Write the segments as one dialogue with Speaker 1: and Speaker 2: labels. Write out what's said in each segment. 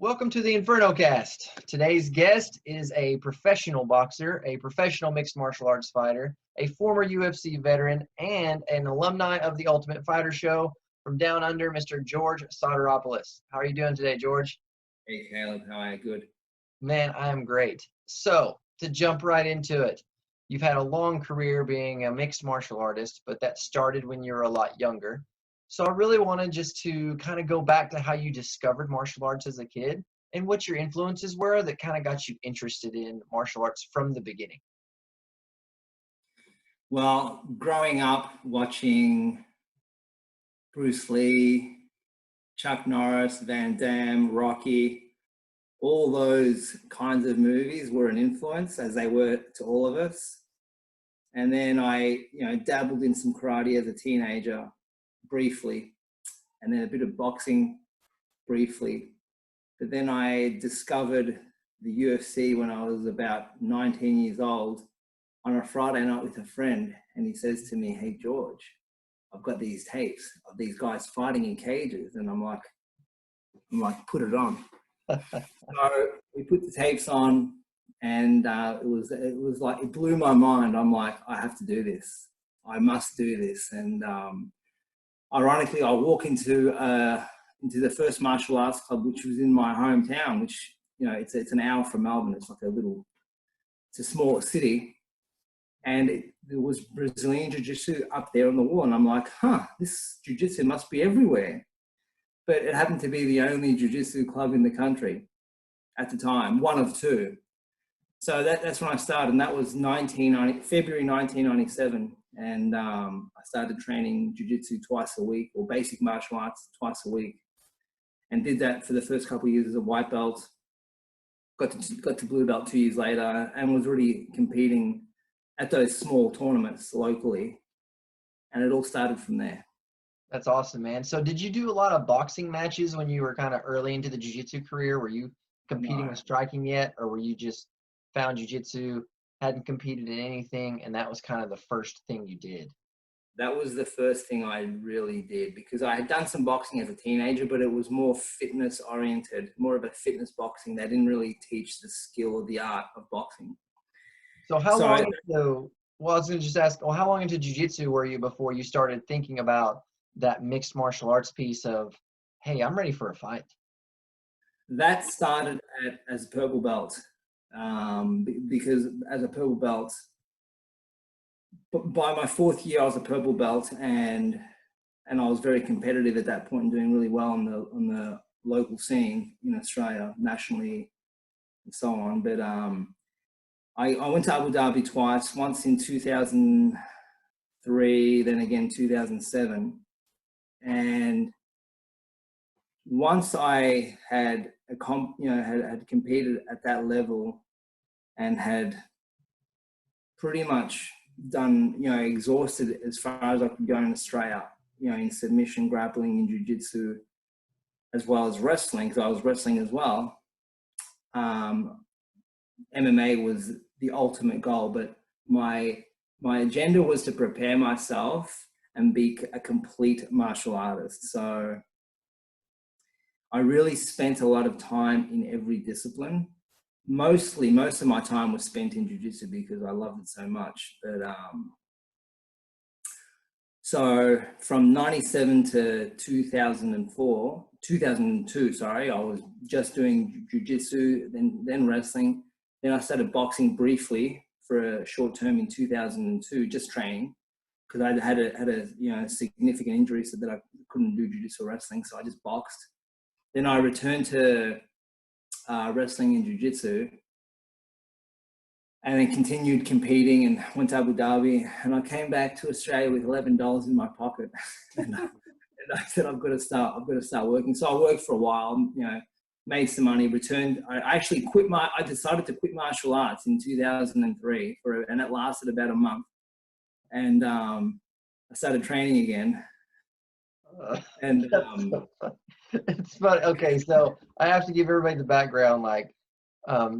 Speaker 1: Welcome to the Inferno Cast. Today's guest is a professional boxer, a professional mixed martial arts fighter, a former UFC veteran, and an alumni of the Ultimate Fighter Show from down under, Mr. George Sotiropoulos. How are you doing today, George?
Speaker 2: Hey Caleb, how are you? Good.
Speaker 1: Man, I am great. So, to jump right into it, you've had a long career being a mixed martial artist, but that started when you were a lot younger. So I really wanted just to kind of go back to how you discovered martial arts as a kid and what your influences were that kind of got you interested in martial arts from the beginning.
Speaker 2: Well, growing up watching Bruce Lee, Chuck Norris, Van Damme, Rocky, all those kinds of movies were an influence, as they were to all of us. And then I, dabbled in some karate as a teenager, briefly, and then a bit of boxing briefly. But then I discovered the UFC when I was about 19 years old on a Friday night with a friend. And he says to me, "Hey, George, I've got these tapes of these guys fighting in cages." And I'm like, put it on. So we put the tapes on, and it was like, it blew my mind. I'm like, I have to do this. I must do this. And ironically, I walk into the first martial arts club, which was in my hometown, which, it's an hour from Melbourne. It's like it's a small city. And there was Brazilian Jiu-Jitsu up there on the wall. And I'm like, this Jiu-Jitsu must be everywhere. But it happened to be the only Jiu-Jitsu club in the country at the time, one of two. So that's when I started, and that was February 1997. And I started training Jiu-Jitsu twice a week, or basic martial arts twice a week, and did that for the first couple of years as a white belt. Got to blue belt 2 years later, and was really competing at those small tournaments locally. And it all started from there.
Speaker 1: That's awesome, man. So did you do a lot of boxing matches when you were kind of early into the jiu-jitsu career? Were you competing
Speaker 2: No.
Speaker 1: with striking yet, or were you just found jiu-jitsu, hadn't competed in anything, and that was kind of the first thing you did?
Speaker 2: That was the first thing I really did, because I had done some boxing as a teenager, but it was more fitness oriented, more of a fitness boxing. They didn't really teach the skill or the art of boxing.
Speaker 1: So how
Speaker 2: So
Speaker 1: long into, well, I was going to just ask, well, how long into jiu-jitsu were you before you started thinking about that mixed martial arts piece of, hey, I'm ready for a fight?
Speaker 2: that started as a purple belt, because as a purple belt, by my fourth year, I was a purple belt, and I was very competitive at that point and doing really well on the local scene in Australia, nationally, and so on. But I went to Abu Dhabi twice, once in 2003, then again 2007. And once I had had competed at that level and had pretty much done, exhausted as far as I could go in Australia, in submission, grappling, and jiu-jitsu, as well as wrestling, because I was wrestling as well. MMA was the ultimate goal, but my agenda was to prepare myself and be a complete martial artist. So I really spent a lot of time in every discipline. Most of my time was spent in jiu-jitsu because I loved it so much. But so from 97 to 2002, sorry, I was just doing jiu-jitsu, then wrestling. Then I started boxing briefly for a short term in 2002, just training, because I had a significant injury so that I couldn't do jiu-jitsu or wrestling, so I just boxed. Then I returned to wrestling and jiu-jitsu, and then continued competing and went to Abu Dhabi. And I came back to Australia with $11 in my pocket, and I said, I've got to start working. So I worked for a while, made some money, returned. I decided to quit martial arts in 2003, and it lasted about a month. And I started training again. And
Speaker 1: it's funny. Okay, so I have to give everybody the background. Like,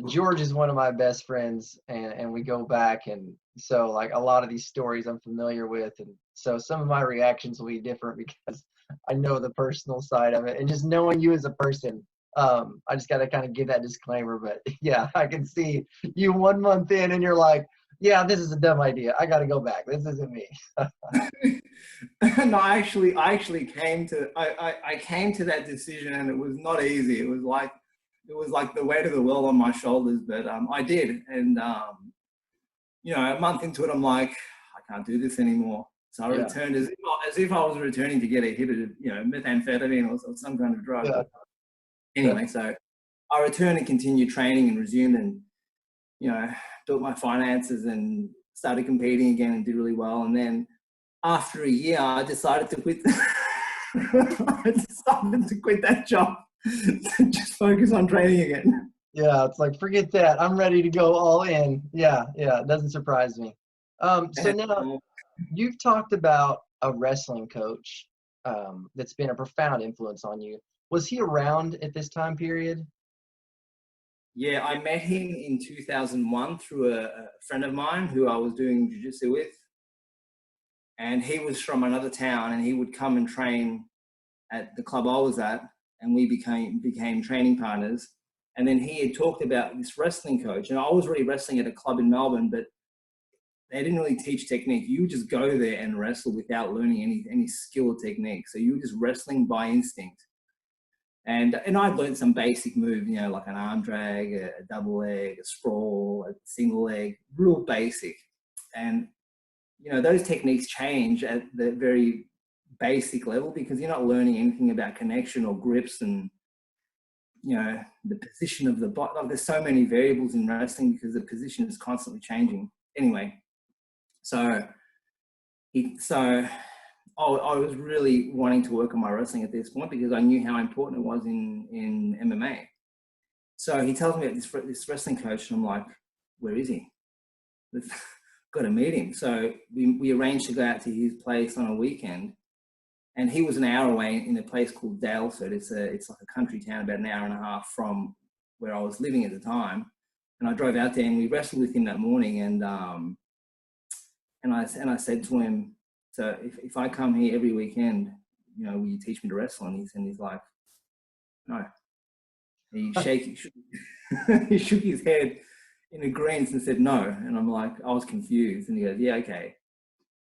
Speaker 1: George is one of my best friends, and we go back, and so like a lot of these stories I'm familiar with, and so some of my reactions will be different because I know the personal side of it, and just knowing you as a person, I just got to kind of give that disclaimer, but yeah, I can see you 1 month in and you're like, yeah, this is a dumb idea. I got to go back. This isn't me.
Speaker 2: No, I actually came to I came to that decision, and it was not easy. It was like the weight of the world on my shoulders, but I did, and a month into it, I'm like, I can't do this anymore. So I
Speaker 1: Yeah.
Speaker 2: returned as if I was returning to get a hit of methamphetamine or some kind of drug.
Speaker 1: Yeah.
Speaker 2: But anyway, so I returned and continued training and resumed, and built my finances and started competing again and did really well. And then after a year, I decided to quit. I decided to quit that job to just focus on training again.
Speaker 1: Yeah, it's like, forget that. I'm ready to go all in. Yeah, it doesn't surprise me. So now you've talked about a wrestling coach that's been a profound influence on you. Was he around at this time period?
Speaker 2: Yeah, I met him in 2001 through a friend of mine who I was doing jiu-jitsu with. And he was from another town, and he would come and train at the club I was at, and we became training partners. And then he had talked about this wrestling coach, and I was already wrestling at a club in Melbourne, but they didn't really teach technique. You would just go there and wrestle without learning any skill or technique. So you were just wrestling by instinct. And I'd learned some basic moves, like an arm drag, a double leg, a sprawl, a single leg, real basic. And, those techniques change at the very basic level because you're not learning anything about connection or grips and, the position of the body. Like, there's so many variables in wrestling because the position is constantly changing. Anyway, so I was really wanting to work on my wrestling at this point because I knew how important it was in MMA. So he tells me about this wrestling coach, and I'm like, where is he? We've got to meet him. So we arranged to go out to his place on a weekend, and he was an hour away in a place called Dalesford. It's like a country town about an hour and a half from where I was living at the time. And I drove out there, and we wrestled with him that morning. And I said to him, so if I come here every weekend, will you teach me to wrestle? And he's like, no. He shook his head in agreement and said no. And I'm like, I was confused. And he goes, yeah, okay.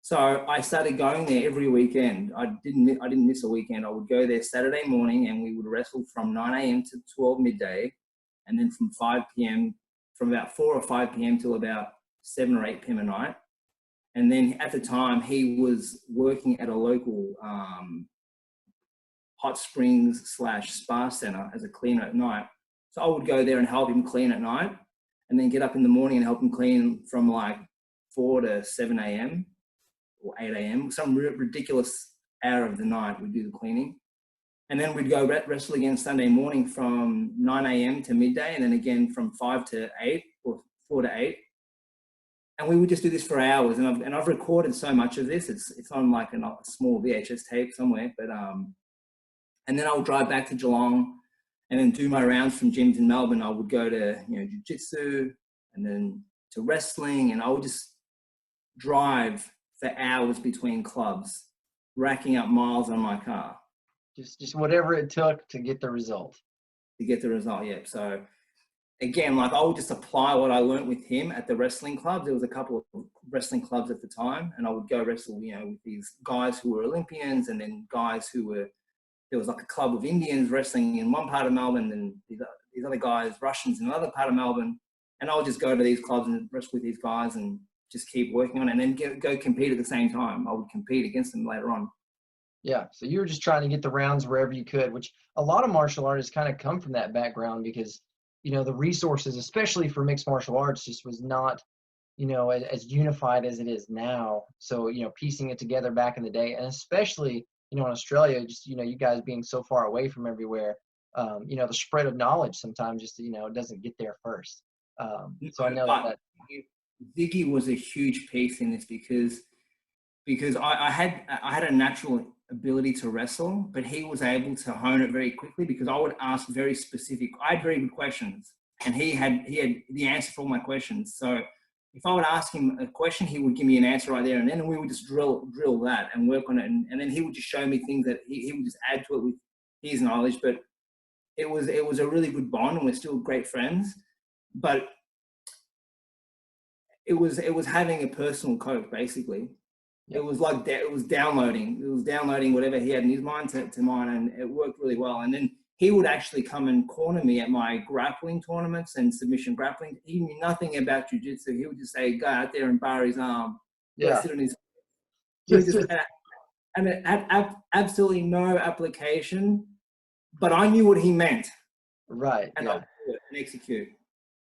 Speaker 2: So I started going there every weekend. I didn't miss a weekend. I would go there Saturday morning, and we would wrestle from 9 a.m. to 12 midday, and then from 5 p.m. from about 4 or 5 p.m. till about 7 or 8 p.m. at night. And then at the time, he was working at a local hot springs / spa center as a cleaner at night. So I would go there and help him clean at night, and then get up in the morning and help him clean from like 4 to 7 a.m. or 8 a.m. Some ridiculous hour of the night we'd do the cleaning. And then we'd go wrestle again Sunday morning from 9 a.m. to midday, and then again from 5 to 8 or 4 to 8. And we would just do this for hours. And I've recorded so much of this. It's on like a small VHS tape somewhere. But and then I would drive back to Geelong, and then do my rounds from gyms in Melbourne. I would go to jiu-jitsu, and then to wrestling, and I would just drive for hours between clubs, racking up miles on my car.
Speaker 1: Just whatever it took to get the result.
Speaker 2: Yeah. So again, like, I would just apply what I learned with him at the wrestling clubs. There was a couple of wrestling clubs at the time, and I would go wrestle, with these guys who were Olympians, and then guys who were, there was like a club of Indians wrestling in one part of Melbourne, and these other guys, Russians, in another part of Melbourne. And I would just go to these clubs and wrestle with these guys and just keep working on it, and then go compete at the same time. I would compete against them later on.
Speaker 1: Yeah, so you were just trying to get the rounds wherever you could, which a lot of martial artists kind of come from that background because, the resources, especially for mixed martial arts, just was not, as unified as it is now. So, piecing it together back in the day, and especially, in Australia, just, you guys being so far away from everywhere, the spread of knowledge sometimes just, doesn't get there first. So I know that
Speaker 2: Ziggy was a huge piece in this because I had a natural ability to wrestle, but he was able to hone it very quickly because I would ask very specific. I had very good questions, and he had the answer for all my questions. So if I would ask him a question, he would give me an answer right there and then, and we would just drill that and work on it, and then he would just show me things that he would just add to it with his knowledge. But it was a really good bond, and we're still great friends. But it was having a personal coach, basically. Yep. It was like it was downloading whatever he had in his mind to mine, and it worked really well. And then he would actually come and corner me at my grappling tournaments and submission grappling. He knew nothing about jiu-jitsu. He would just say, go out there and bar his arm.
Speaker 1: Yeah.
Speaker 2: Sit on his. And it had absolutely no application, but I knew what he meant.
Speaker 1: Right.
Speaker 2: And I would do it and execute.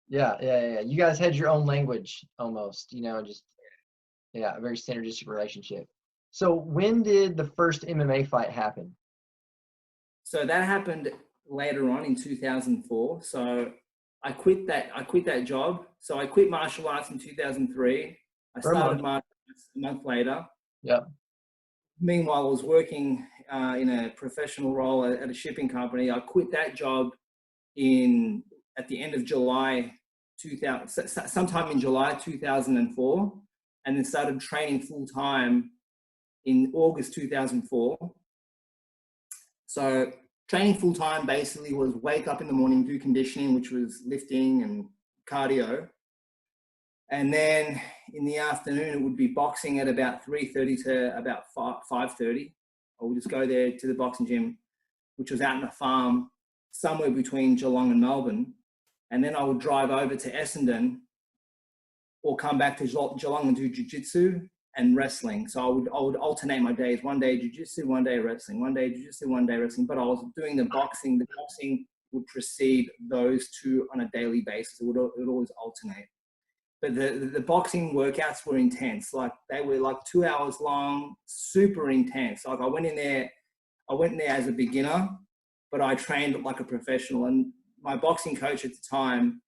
Speaker 1: Yeah. You guys had your own language almost, just, a very synergistic relationship. So when did the first MMA fight happen?
Speaker 2: So that happened later on in 2004. So I quit that job. So I quit martial arts in 2003. I started martial arts a month later.
Speaker 1: Yep.
Speaker 2: Meanwhile, I was working in a professional role at a shipping company. I quit that job at the end of July 2000, sometime in July 2004, and then started training full time in August 2004. So training full time basically was wake up in the morning, do conditioning, which was lifting and cardio. And then in the afternoon, it would be boxing at about 3:30 to about 5:30. I would just go there to the boxing gym, which was out in a farm somewhere between Geelong and Melbourne. And then I would drive over to Essendon or come back to Geelong and do jiu-jitsu and wrestling. So I would alternate my days. One day jiu-jitsu, one day wrestling, one day jiu-jitsu, one day wrestling. But I was doing the boxing. The boxing would precede those two on a daily basis. It would always alternate. But the boxing workouts were intense. Like they were like 2 hours long, super intense. Like I went in there as a beginner, but I trained like a professional. And my boxing coach at the time,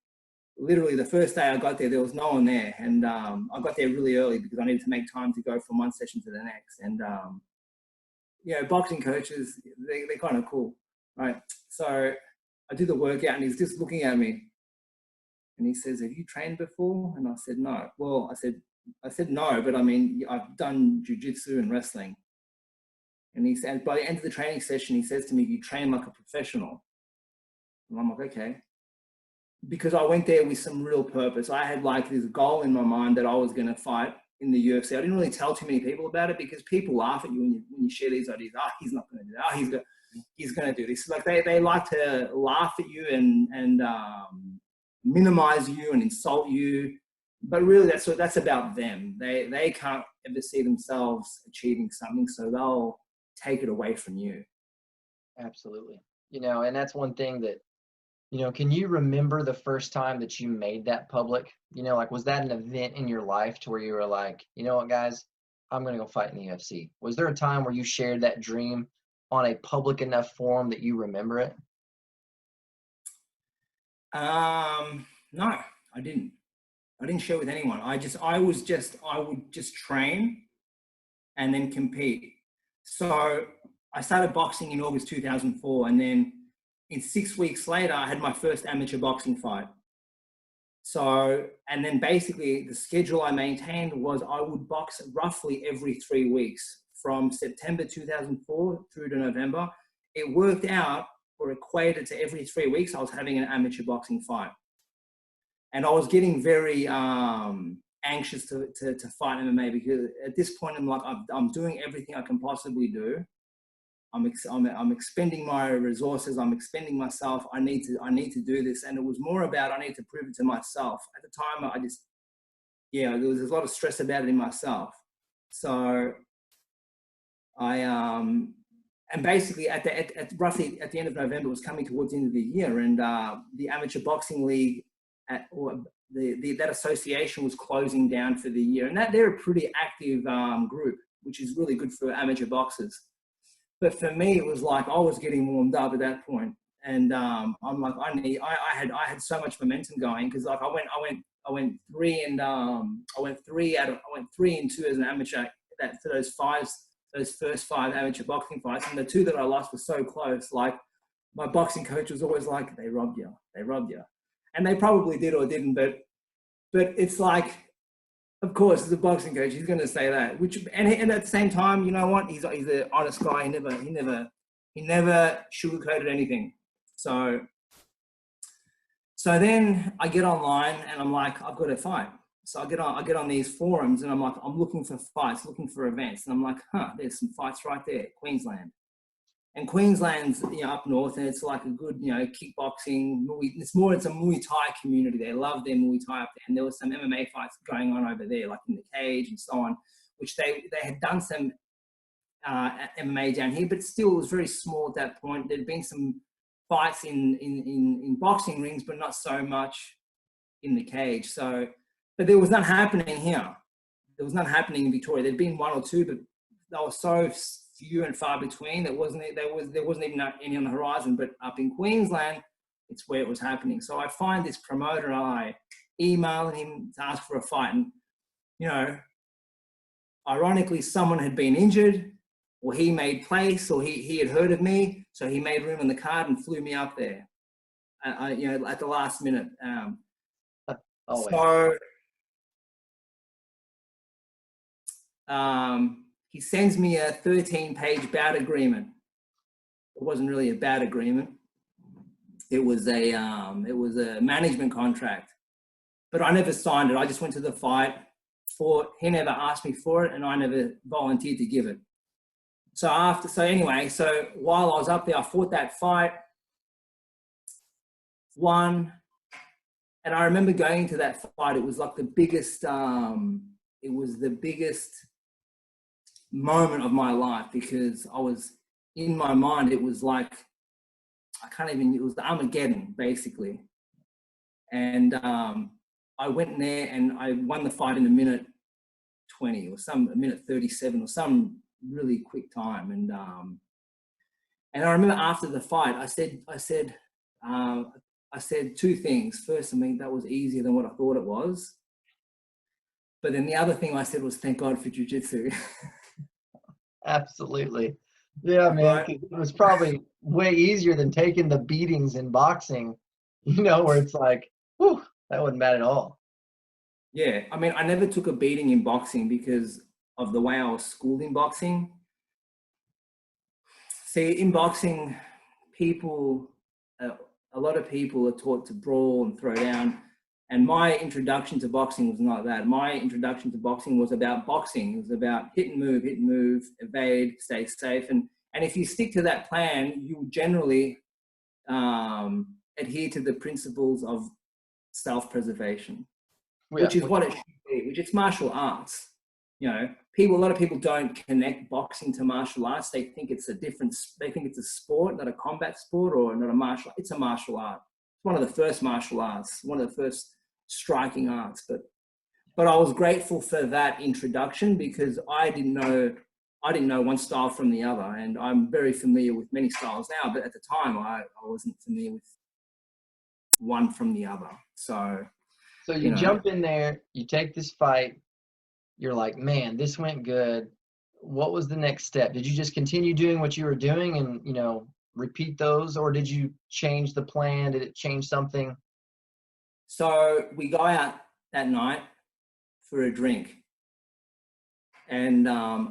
Speaker 2: literally the first day I got there was no one there. And I got there really early because I needed to make time to go from one session to the next. And, boxing coaches, they're kind of cool, right? So I do the workout and he's just looking at me. And he says, have you trained before? And I said, no. Well, I said no, but I mean, I've done jiu-jitsu and wrestling. And he said, by the end of the training session, he says to me, you train like a professional. And I'm like, okay. Because I went there with some real purpose. I had like this goal in my mind that I was going to fight in the UFC. I didn't really tell too many people about it because people laugh at you when you share these ideas. He's not going to do that. He's going to do this. Like they like to laugh at you and minimize you and insult you, but really that's about them. They can't ever see themselves achieving something, so they'll take it away from you.
Speaker 1: Absolutely. And that's one thing that, can you remember the first time that you made that public? Like, was that an event in your life to where you were like, you know what, guys, I'm going to go fight in the UFC? Was there a time where you shared that dream on a public enough forum that you remember it?
Speaker 2: No, I didn't. I didn't share with anyone. I would just train and then compete. So I started boxing in August 2004, and then in 6 weeks later, I had my first amateur boxing fight. So, and then basically the schedule I maintained was I would box roughly every 3 weeks from September 2004 through to November. It worked out or equated to every 3 weeks I was having an amateur boxing fight. And I was getting very anxious to fight MMA because at this point I'm like, I'm doing everything I can possibly do. I'm expending my resources. I'm expending myself. I need to do this. And it was more about, I need to prove it to myself. At the time, there was a lot of stress about it in myself. So and basically roughly at the end of November, it was coming towards the end of the year, and the amateur boxing league that association was closing down for the year, and they're a pretty active group, which is really good for amateur boxers. But for me, it was like I was getting warmed up at that point, and I'm like, I had so much momentum going because like I went 3 and 2 as an amateur for those first 5 amateur boxing fights, and the 2 that I lost were so close. Like my boxing coach was always like, they robbed you, and they probably did or didn't, but it's like, of course, as a boxing coach, he's going to say that. And at the same time, you know what? He's an honest guy. He never sugarcoated anything. So then I get online and I'm like, I've got to fight. So I get on these forums and I'm like, I'm looking for fights, looking for events. And I'm like, there's some fights right there, Queensland. And Queensland's, up north, and it's like a good, kickboxing, it's a Muay Thai community. They love their Muay Thai up there. And there was some MMA fights going on over there, like in the cage and so on, which they had done some MMA down here, but still it was very small at that point. There'd been some fights in boxing rings, but not so much in the cage. So, but there was none happening here. There was none happening in Victoria. There'd been one or two, but they were so few and far between. There wasn't even any on the horizon. But up in Queensland, it's where it was happening. So I find this promoter, I email him to ask for a fight, and ironically, someone had been injured, or he made place, or he had heard of me, so he made room on the card and flew me up there. At the last minute. He sends me a 13-page bout agreement. It wasn't really a bout agreement. It was a management contract, but I never signed it. I just went to the fight, fought. He never asked me for it, and I never volunteered to give it. So while I was up there, I fought that fight, won, and I remember going to that fight. It was like the biggest. It was the biggest moment of my life, because I was, in my mind, it was like, it was the Armageddon, basically. And I went in there and I won the fight in a minute 20 or a minute 37 or some really quick time. And I remember after the fight, I said two things. First, that was easier than what I thought it was. But then the other thing I said was, thank God for jiu-jitsu.
Speaker 1: Absolutely. Yeah, man.
Speaker 2: Right.
Speaker 1: It was probably way easier than taking the beatings in boxing, where it's like, whew, that wasn't bad at all.
Speaker 2: Yeah. I never took a beating in boxing because of the way I was schooled in boxing. See, in boxing, a lot of people are taught to brawl and throw down. And my introduction to boxing was not that. My introduction to boxing was about boxing. It was about hit and move, evade, stay safe. And if you stick to that plan, you generally adhere to the principles of self-preservation, which is what it should be, which is martial arts. A lot of people don't connect boxing to martial arts. They think it's a sport, not a combat sport, or not a martial. It's a martial art. It's one of the first martial arts, one of the first striking arts. But I was grateful for that introduction, because I didn't know one style from the other, and I'm very familiar with many styles now. But at the time, I wasn't familiar with one from the other. So
Speaker 1: you jump in there, you take this fight. You're like, man, this went good. What was the next step? Did you just continue doing what you were doing and, repeat those, or did you change the plan? Did it change something?
Speaker 2: So we go out that night for a drink. And I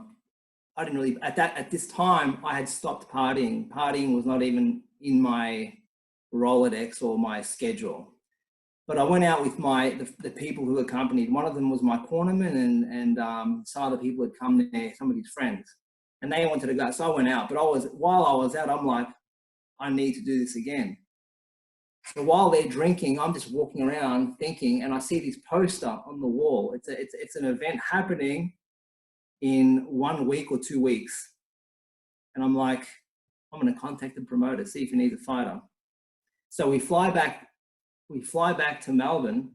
Speaker 2: didn't really, at this time, I had stopped partying. Partying was not even in my Rolodex or my schedule. But I went out with the people who accompanied. One of them was my cornerman, and some other people had come there, some of his friends, and they wanted to go. So I went out. But while I was out, I'm like, I need to do this again. So while they're drinking, I'm just walking around thinking, and I see this poster on the wall. It's an event happening in 1 week or 2 weeks, and I'm like, I'm going to contact the promoter, see if he needs a fighter. So we fly back to Melbourne,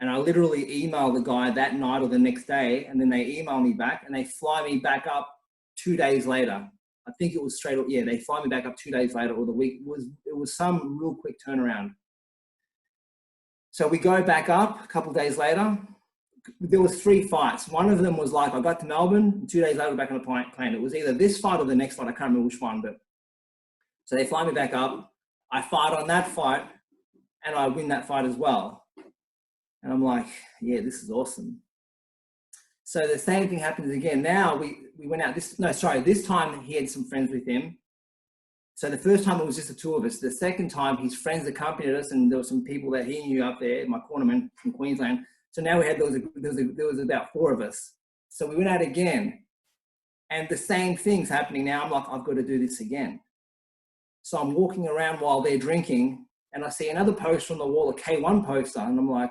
Speaker 2: and I literally email the guy that night or the next day, and then they email me back, and they fly me back up 2 days later. I think it was they fly me back up 2 days later, or the week. It was some real quick turnaround. So we go back up a couple of days later. There was 3 fights. One of them was like, I got to Melbourne, and 2 days later, back on the plane. It was either this fight or the next fight. I can't remember which one, but so they fly me back up. I fight on that fight, and I win that fight as well. And I'm like, yeah, this is awesome. So the same thing happens again. Now we went out. This time he had some friends with him, So the first time it was just the two of us. The second time, his friends accompanied us, and there were some people that he knew up there, my cornerman from Queensland. So now we had there was about 4 of us. So we went out again, and the same thing's happening now. I'm like, I've got to do this again. So I'm walking around while they're drinking, and I see another poster on the wall, a K1 poster, and I'm like,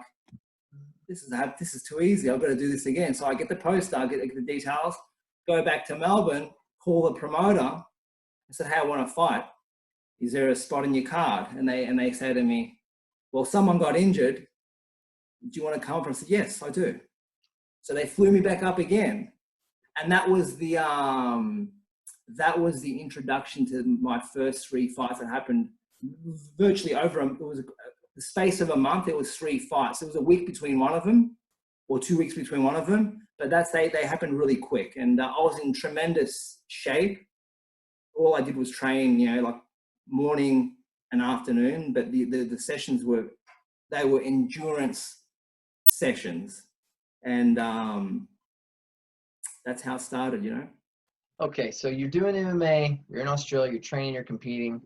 Speaker 2: this is too easy. I've got to do this again. So I get the poster, I get the details, go back to Melbourne, call the promoter. I said, hey, I want to fight. Is there a spot in your card? And they say to me, well, someone got injured. Do you want to come? I said, yes, I do. So they flew me back up again. And that was the introduction to my first 3 fights that happened virtually the space of a month. It was 3 fights. It was a week between one of them, or 2 weeks between one of them. But they happened really quick. And I was in tremendous shape. All I did was train, like morning and afternoon. But the sessions were endurance sessions. And that's how it started,
Speaker 1: Okay, so you're doing MMA, you're in Australia, you're training, you're competing.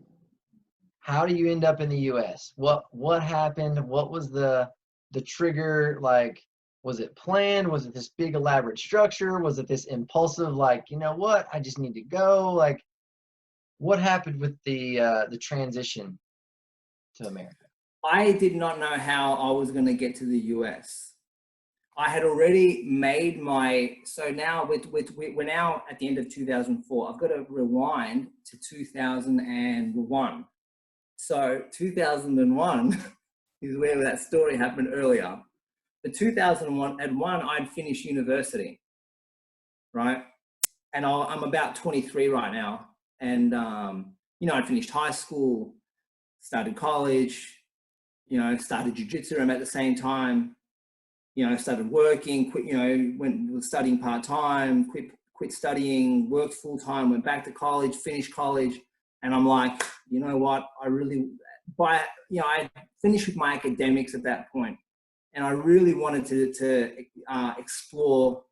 Speaker 1: How do you end up in the US? What happened? What was the trigger? Like, was it planned? Was it this big elaborate structure? Was it this impulsive, like, you know what, I just need to go? Like, what happened with the transition to America?
Speaker 2: I did not know how I was going to get to the US. I had already made so now we're now at the end of 2004. I've got to rewind to 2001. So 2001 is where that story happened earlier. The 2001, I'd finished university, right? And I'm about 23 right now. And, I'd finished high school, started college, started jiu-jitsu at the same time. Started working, was studying part-time, quit studying, worked full-time, went back to college, finished college. And I'm like, you know what? I finished with my academics at that point. And I really wanted to explore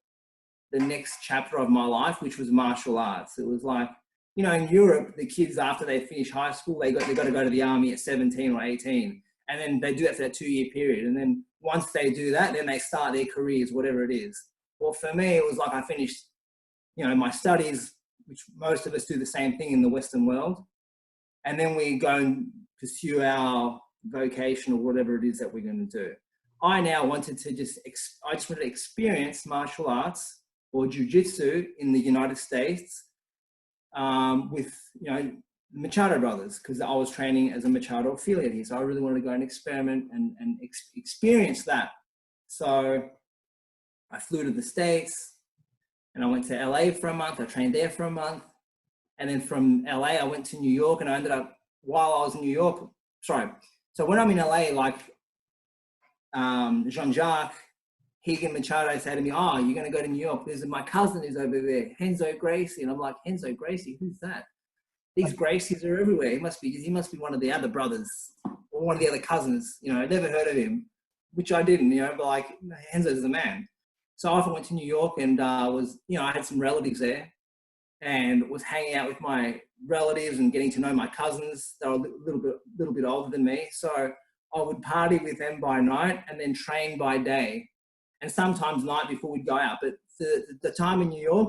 Speaker 2: the next chapter of my life, which was martial arts. It was like, in Europe, the kids, after they finish high school, they got to go to the army at 17 or 18. And then they do that for that 2-year period. And then once they do that, then they start their careers, whatever it is. Well, for me, it was like I finished, my studies, which most of us do the same thing in the Western world. And then we go and pursue our vocation or whatever it is that we're going to do. I now wanted to I just wanted to experience martial arts or jiu-jitsu in the United States with, Machado brothers, because I was training as a Machado affiliate here. So I really wanted to go and experiment and experience that. So I flew to the States and I went to LA for a month. I trained there for a month. And then from LA, I went to New York, and I ended up, while I was in New York, so when I'm in LA, like Jean-Jacques, Higan Machado said to me, oh, you're going to go to New York. There's my cousin who's over there, Renzo Gracie. And I'm like, Renzo Gracie, who's that? These Gracies are everywhere. He must be one of the other brothers or one of the other cousins. I never heard of him, which I didn't, but like, Renzo's the man. So I went to New York and I had some relatives there and was hanging out with my relatives and getting to know my cousins. They were a little bit older than me. So I would party with them by night and then train by day, and sometimes night before we'd go out. But the time in New York,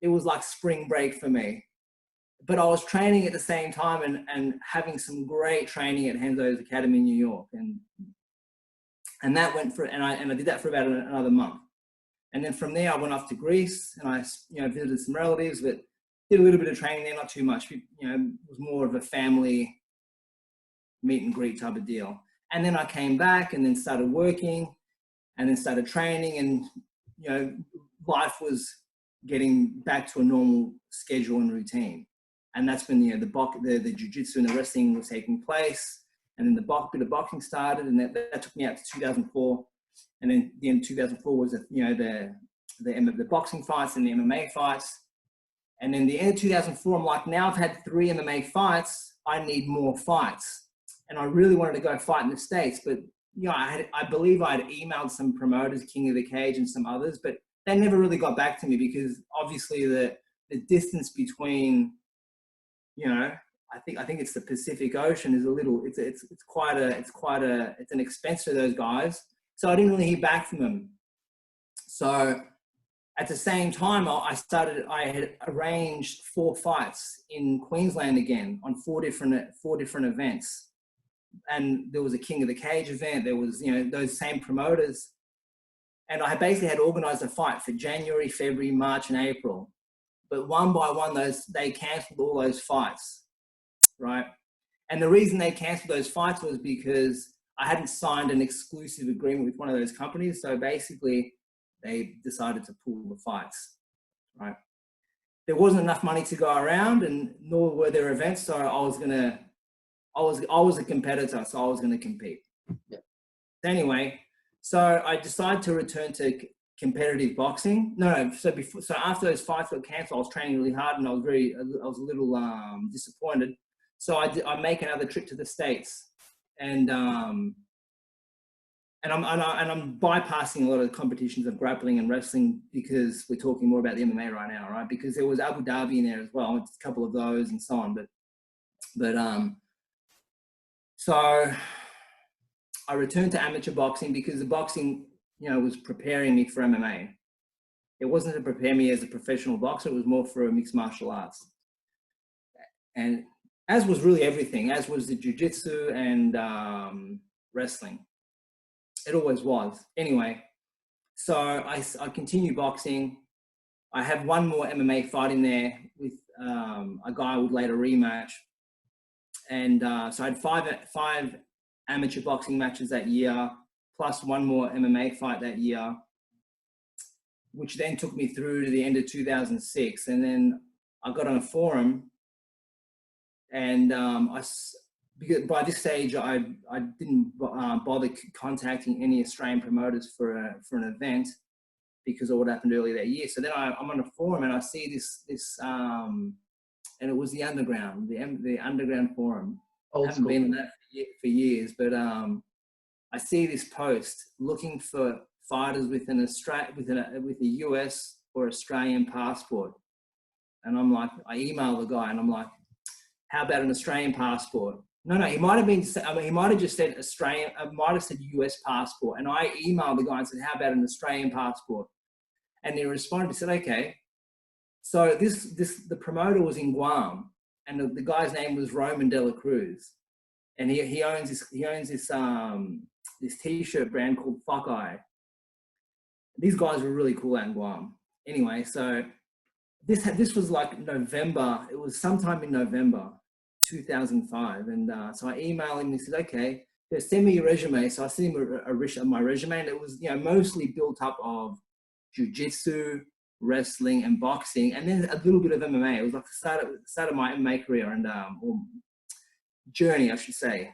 Speaker 2: it was like spring break for me. But I was training at the same time and having some great training at Renzo's Academy in New York. And that went and I did that for about another month. And then from there, I went off to Greece and I, visited some relatives, but did a little bit of training there, not too much. It was more of a family meet and greet type of deal. And then I came back and then started working and then started training, and, life was getting back to a normal schedule and routine. And that's when, the jiu-jitsu and the wrestling was taking place. And then the bit of boxing started, and that took me out to 2004. And then the end of 2004 was, the boxing fights and the MMA fights. And then the end of 2004, I'm like, now I've had 3 MMA fights, I need more fights. And I really wanted to go fight in the States, but, I believe I'd emailed some promoters, King of the Cage and some others, but they never really got back to me because obviously the distance between you know, I think it's the Pacific Ocean is a little, it's an expense to those guys. So I didn't really hear back from them. So at the same time, I had arranged 4 fights in Queensland again on four different events. And there was a King of the Cage event. There was, you know, those same promoters. And I basically had organized a fight for January, February, March, and April. But one by one, they canceled all those fights, right? And the reason they canceled those fights was because I hadn't signed an exclusive agreement with one of those companies. So basically, they decided to pull the fights, right? There wasn't enough money to go around, and nor were there events. So I was a competitor, so I was going to compete.
Speaker 1: Yeah.
Speaker 2: Anyway, so I decided to return to competitive boxing. So after those fights got cancelled, I was training really hard, and I was a little disappointed. So I make another trip to the States, and I'm bypassing a lot of the competitions of grappling and wrestling because we're talking more about the MMA right now, right? Because there was Abu Dhabi in there as well, a couple of those and so on. So I returned to amateur boxing because the boxing, you know, was preparing me for MMA. It wasn't to prepare me as a professional boxer. It was more for a mixed martial arts. And as was really everything, as was the jiu-jitsu and wrestling. It always was. Anyway, so I continue boxing. I have one more MMA fight in there with a guy I would later rematch. And so I had five amateur boxing matches that year, plus one more MMA fight that year, which then took me through to the end of 2006. And then I got on a forum, and because by this stage, I didn't bother contacting any Australian promoters for an event because of what happened earlier that year. So then I'm on a forum and I see this and it was the Underground, the Underground forum. I haven't been on that for years, but I see this post looking for fighters with a US or Australian passport, and I'm like, I email the guy and I'm like, how about an Australian passport? No, he might have just said Australian. I might have said US passport, and I emailed the guy and said, how about an Australian passport? And he responded. He said, okay. So the promoter was in Guam, and the guy's name was Roman De La Cruz, and he owns this t-shirt brand called Fuck Eye. These guys were really cool out in Guam. Anyway, so this was like November. It was sometime in November 2005, and so I emailed him and he said, okay, send me your resume. So I sent him my resume, and it was, you know, mostly built up of jiu-jitsu, wrestling, and boxing, and then a little bit of MMA. It was like the start of my MMA career and or journey, I should say.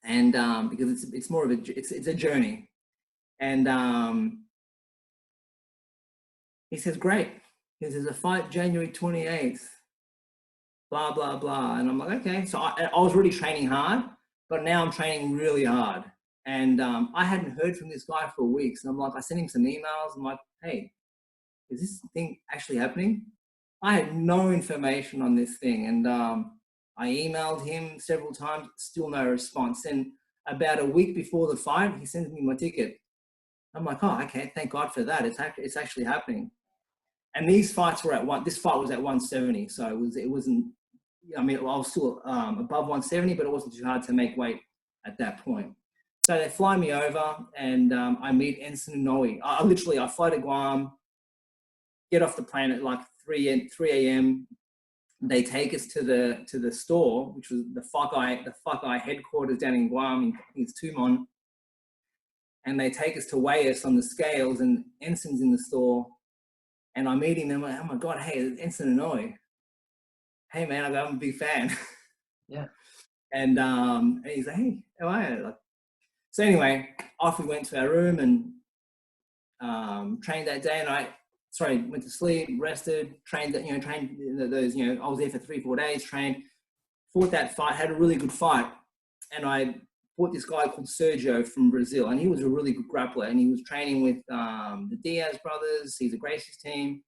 Speaker 2: And because it's more of it's a journey. And he says, great. He says, a fight January 28th, blah, blah, blah. And I'm like, okay. So I was really training hard, but now I'm training really hard. And I hadn't heard from this guy for weeks. And I'm like, I sent him some emails. I'm like, hey, is this thing actually happening? I had no information on this thing. And I emailed him several times, still no response. And about a week before the fight, he sends me my ticket. I'm like, oh, okay, thank God for that. It's actually happening. And these fights were this fight was at 170. So it wasn't, I mean, I was still above 170, but it wasn't too hard to make weight at that point. So they fly me over, and I meet Ensign Inoue. I fly to Guam, get off the plane at like 3 a.m. They take us to the store, which was the Fuck Eye headquarters down in Guam. I think it's Tumon. And they take us to weigh us on the scales, and Ensign's in the store. And I'm meeting them. I'm like, oh my God, hey, it's Ensign Inoue. Hey man, I'm a big fan.
Speaker 1: Yeah.
Speaker 2: And he's like, hey, how are you? So anyway, off we went to our room and trained that day. And went to sleep, rested, trained those, I was there for 3-4 days, trained, fought that fight, had a really good fight. And I fought this guy called Sergio from Brazil, and he was a really good grappler, and he was training with the Diaz brothers. He's a Gracie's team.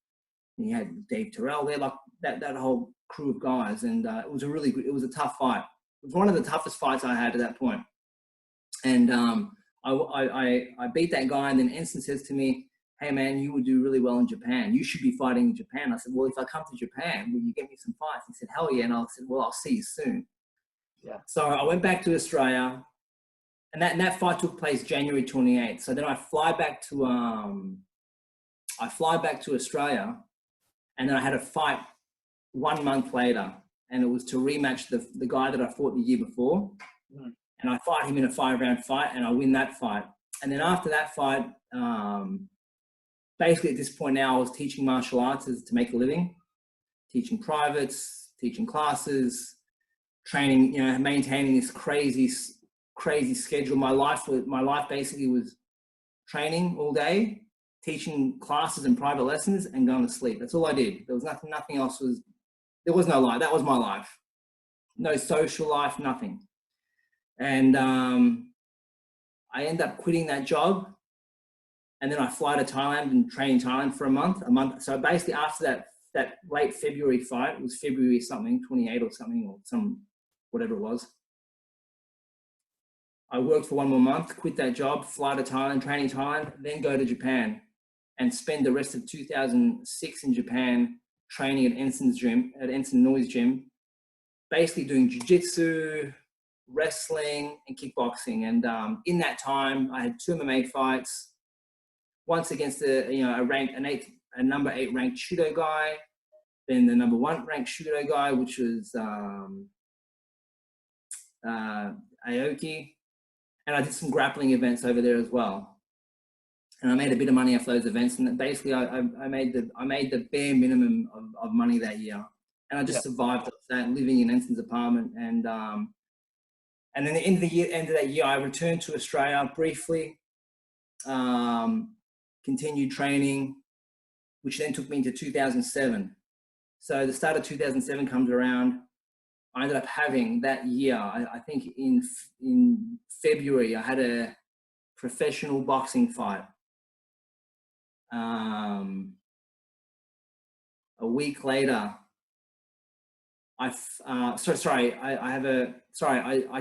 Speaker 2: You had Dave Terrell there, like that whole crew of guys. And it was a tough fight. It was one of the toughest fights I had at that point. And I beat that guy, and then Ensign says to me, "Hey man, you would do really well in Japan. You should be fighting in Japan." I said, "Well, if I come to Japan, will you get me some fights?" He said, "Hell yeah." And I said, "Well, I'll see you soon."
Speaker 1: Yeah.
Speaker 2: So I went back to Australia, and that fight took place January 28th. So then I fly back to Australia, and then I had a fight 1 month later, and it was to rematch the guy that I fought the year before.
Speaker 1: Mm.
Speaker 2: And I fight him in a 5-round fight, and I win that fight. And then after that fight, basically at this point now, I was teaching martial arts to make a living, teaching privates, teaching classes, training, maintaining this crazy schedule. My life basically was training all day, teaching classes and private lessons, and going to sleep. That's all I did. There was nothing else. There was no life. That was my life. No social life, nothing. And I end up quitting that job, and then I fly to Thailand and train in Thailand for a month. So basically after that late February fight, it was February something, 28 or something, or whatever it was. I worked for 1 more month, quit that job, fly to Thailand, train in Thailand, then go to Japan and spend the rest of 2006 in Japan training at Ensign Noise Gym, basically doing jiu-jitsu, wrestling and kickboxing. And in that time, I had 2 MMA fights. Once against a number 8 ranked Shooto guy, then the number 1 ranked Shooto guy, which was Aoki. And I did some grappling events over there as well. And I made a bit of money off those events. And basically, I made the bare minimum of money that year. And I just survived that, living in Ensign's apartment. And then at the end of that year, I returned to Australia briefly, continued training, which then took me into 2007. So the start of 2007 comes around. I ended up having that year, I think in February, I had a professional boxing fight. A week later, I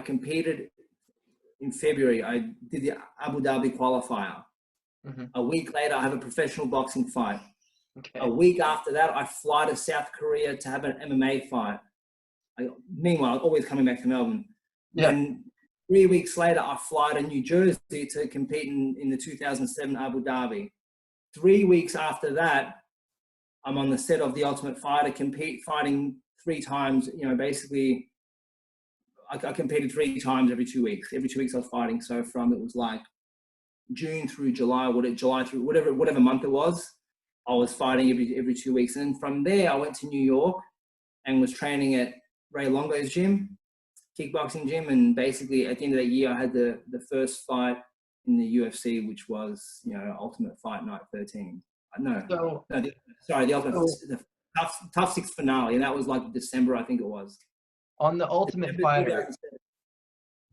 Speaker 2: competed in February. I did the Abu Dhabi qualifier. Mm-hmm. A week later, I have a professional boxing fight. Okay. A week after that, I fly to South Korea to have an MMA fight. Meanwhile, always coming back to Melbourne. Yeah. And 3 weeks later, I fly to New Jersey to compete in the 2007 Abu Dhabi. 3 weeks after that, I'm on the set of The Ultimate Fighter, fighting 3 times. Basically, I competed 3 times every 2 weeks. Every 2 weeks I was fighting. So it was like June through July, July through whatever month it was, I was fighting every 2 weeks. And from there, I went to New York and was training at Ray Longo's gym, kickboxing gym. And basically at the end of that year, I had the first fight in the UFC, which was, Ultimate Fight Night 13. The Tough 6 finale. And that was like December, I think it was.
Speaker 1: On the Ultimate Fighter,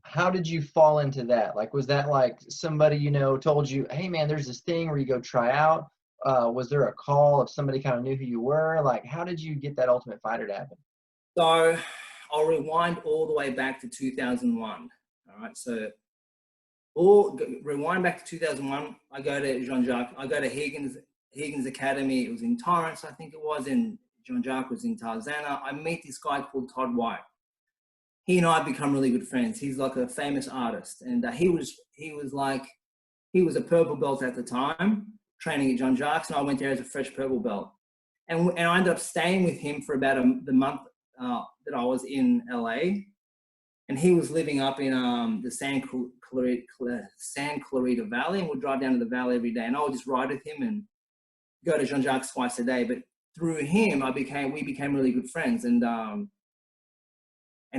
Speaker 1: how did you fall into that? Like, was that like somebody, told you, hey man, there's this thing where you go try out? Was there a call if somebody kind of knew who you were? Like, how did you get that Ultimate Fighter to happen?
Speaker 2: So I'll rewind all the way back to 2001. All right. So rewind back to 2001. I go to Jean-Jacques. I go to Higgins Academy. It was in Torrance, I think it was, and Jean-Jacques was in Tarzana. I meet this guy called Todd White. He and I become really good friends. He's like a famous artist. And he was a purple belt at the time, training at Jean-Jacques, and I went there as a fresh purple belt. And I ended up staying with him for about the month that I was in LA, and he was living up in the San Clarita Valley, and would drive down to the valley every day, and I would just ride with him and go to Jean-Jacques twice a day. But through him, we became really good friends, and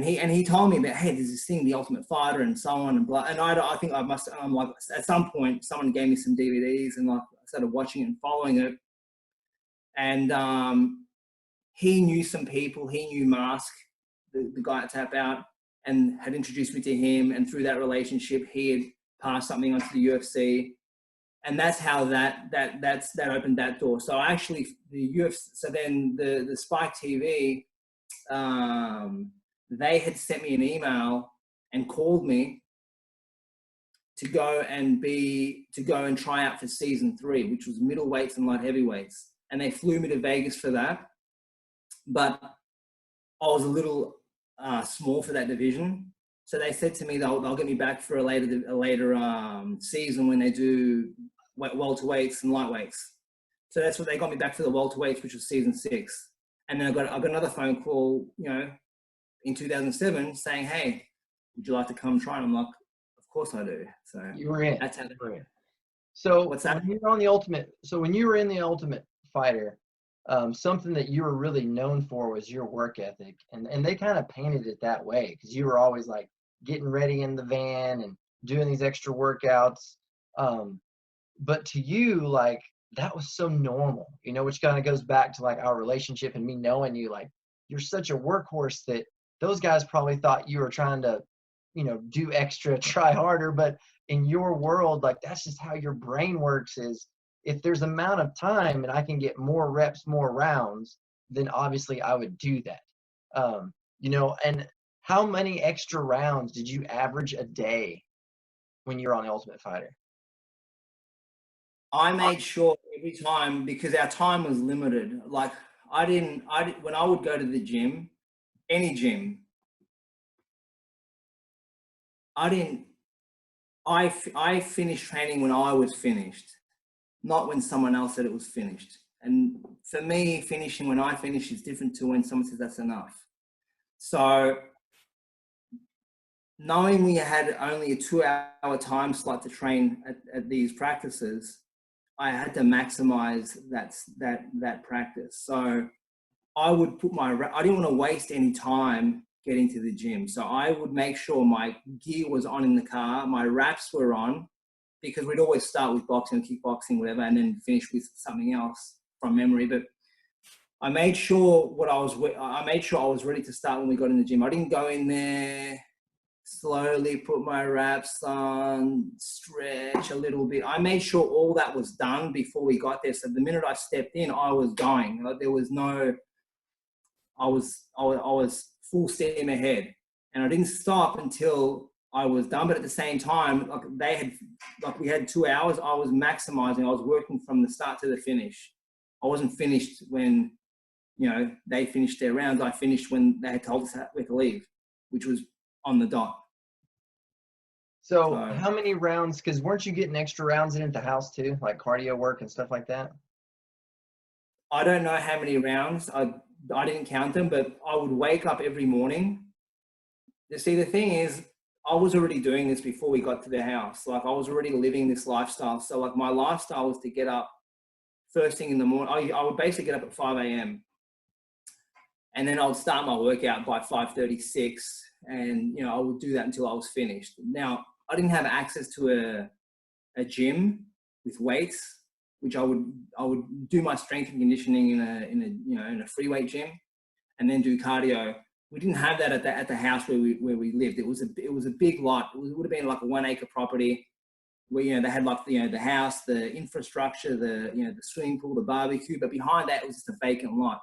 Speaker 2: he told me about, hey, there's this thing, The Ultimate Fighter, and so on and blah. And I think I'm like, at some point someone gave me some DVDs, and like I started watching it and following it, and he knew some people. He knew Mask, the guy at Tap Out, and had introduced me to him. And through that relationship, he had passed something onto the UFC. And that's how that opened that door. So actually the UFC, so then the Spike TV, they had sent me an email and called me to go and try out for season 3, which was middleweights and light heavyweights. And they flew me to Vegas for that. But I was a little small for that division. So they said to me they'll get me back for a later season when they do welterweights and lightweights. So that's what they got me back for, the welterweights, which was season 6. And then I got another phone call, in 2007 saying, "Hey, would you like to come try?" And I'm like, "Of course I do." So
Speaker 1: You were in.
Speaker 2: that's how.
Speaker 1: So
Speaker 2: What's that?
Speaker 1: when you were in the Ultimate Fighter, something that you were really known for was your work ethic, and they kind of painted it that way because you were always like getting ready in the van and doing these extra workouts. But to you, like, that was so normal, which kind of goes back to like our relationship and me knowing you. Like, you're such a workhorse that those guys probably thought you were trying to, do extra, try harder. But in your world, like, that's just how your brain works. Is if there's amount of time and I can get more reps, more rounds, then obviously I would do that. And how many extra rounds did you average a day when you're on the Ultimate Fighter?
Speaker 2: I made sure every time, because our time was limited. Like when I would go to the gym, any gym, I finished training when I was finished, not when someone else said it was finished. And for me, finishing when I finish is different to when someone says that's enough. So knowing we had only a 2-hour time slot to train at these practices, I had to maximize that practice. So I would I didn't want to waste any time getting to the gym. So I would make sure my gear was on in the car, my wraps were on, because we'd always start with boxing, kickboxing, whatever, and then finish with something else from memory. But I made sure I made sure I was ready to start when we got in the gym. I didn't go in there, slowly put my wraps on, stretch a little bit. I made sure all that was done before we got there. So the minute I stepped in, I was going. Like, there was no, I was full steam ahead, and I didn't stop until I was done. But at the same time, we had 2 hours. I was maximizing. I was working from the start to the finish. I wasn't finished when, they finished their rounds. I finished when they had told us we had to leave, which was on the dot.
Speaker 1: So how many rounds, because weren't you getting extra rounds in at the house too, like cardio work and stuff like that?
Speaker 2: I don't know how many rounds. I didn't count them, but I would wake up every morning. You see, the thing is, I was already doing this before we got to the house. Like, I was already living this lifestyle. So like, my lifestyle was to get up first thing in the morning. I would basically get up at 5 a.m. and then I would start my workout by 5:36, and I would do that until I was finished. Now, I didn't have access to a gym with weights, which I would do my strength and conditioning in a free weight gym, and then do cardio. We didn't have that at the house where we lived. It was a big lot. It would have been like a 1 acre property where they had like the house, the infrastructure, the swimming pool, the barbecue, but behind that it was just a vacant lot.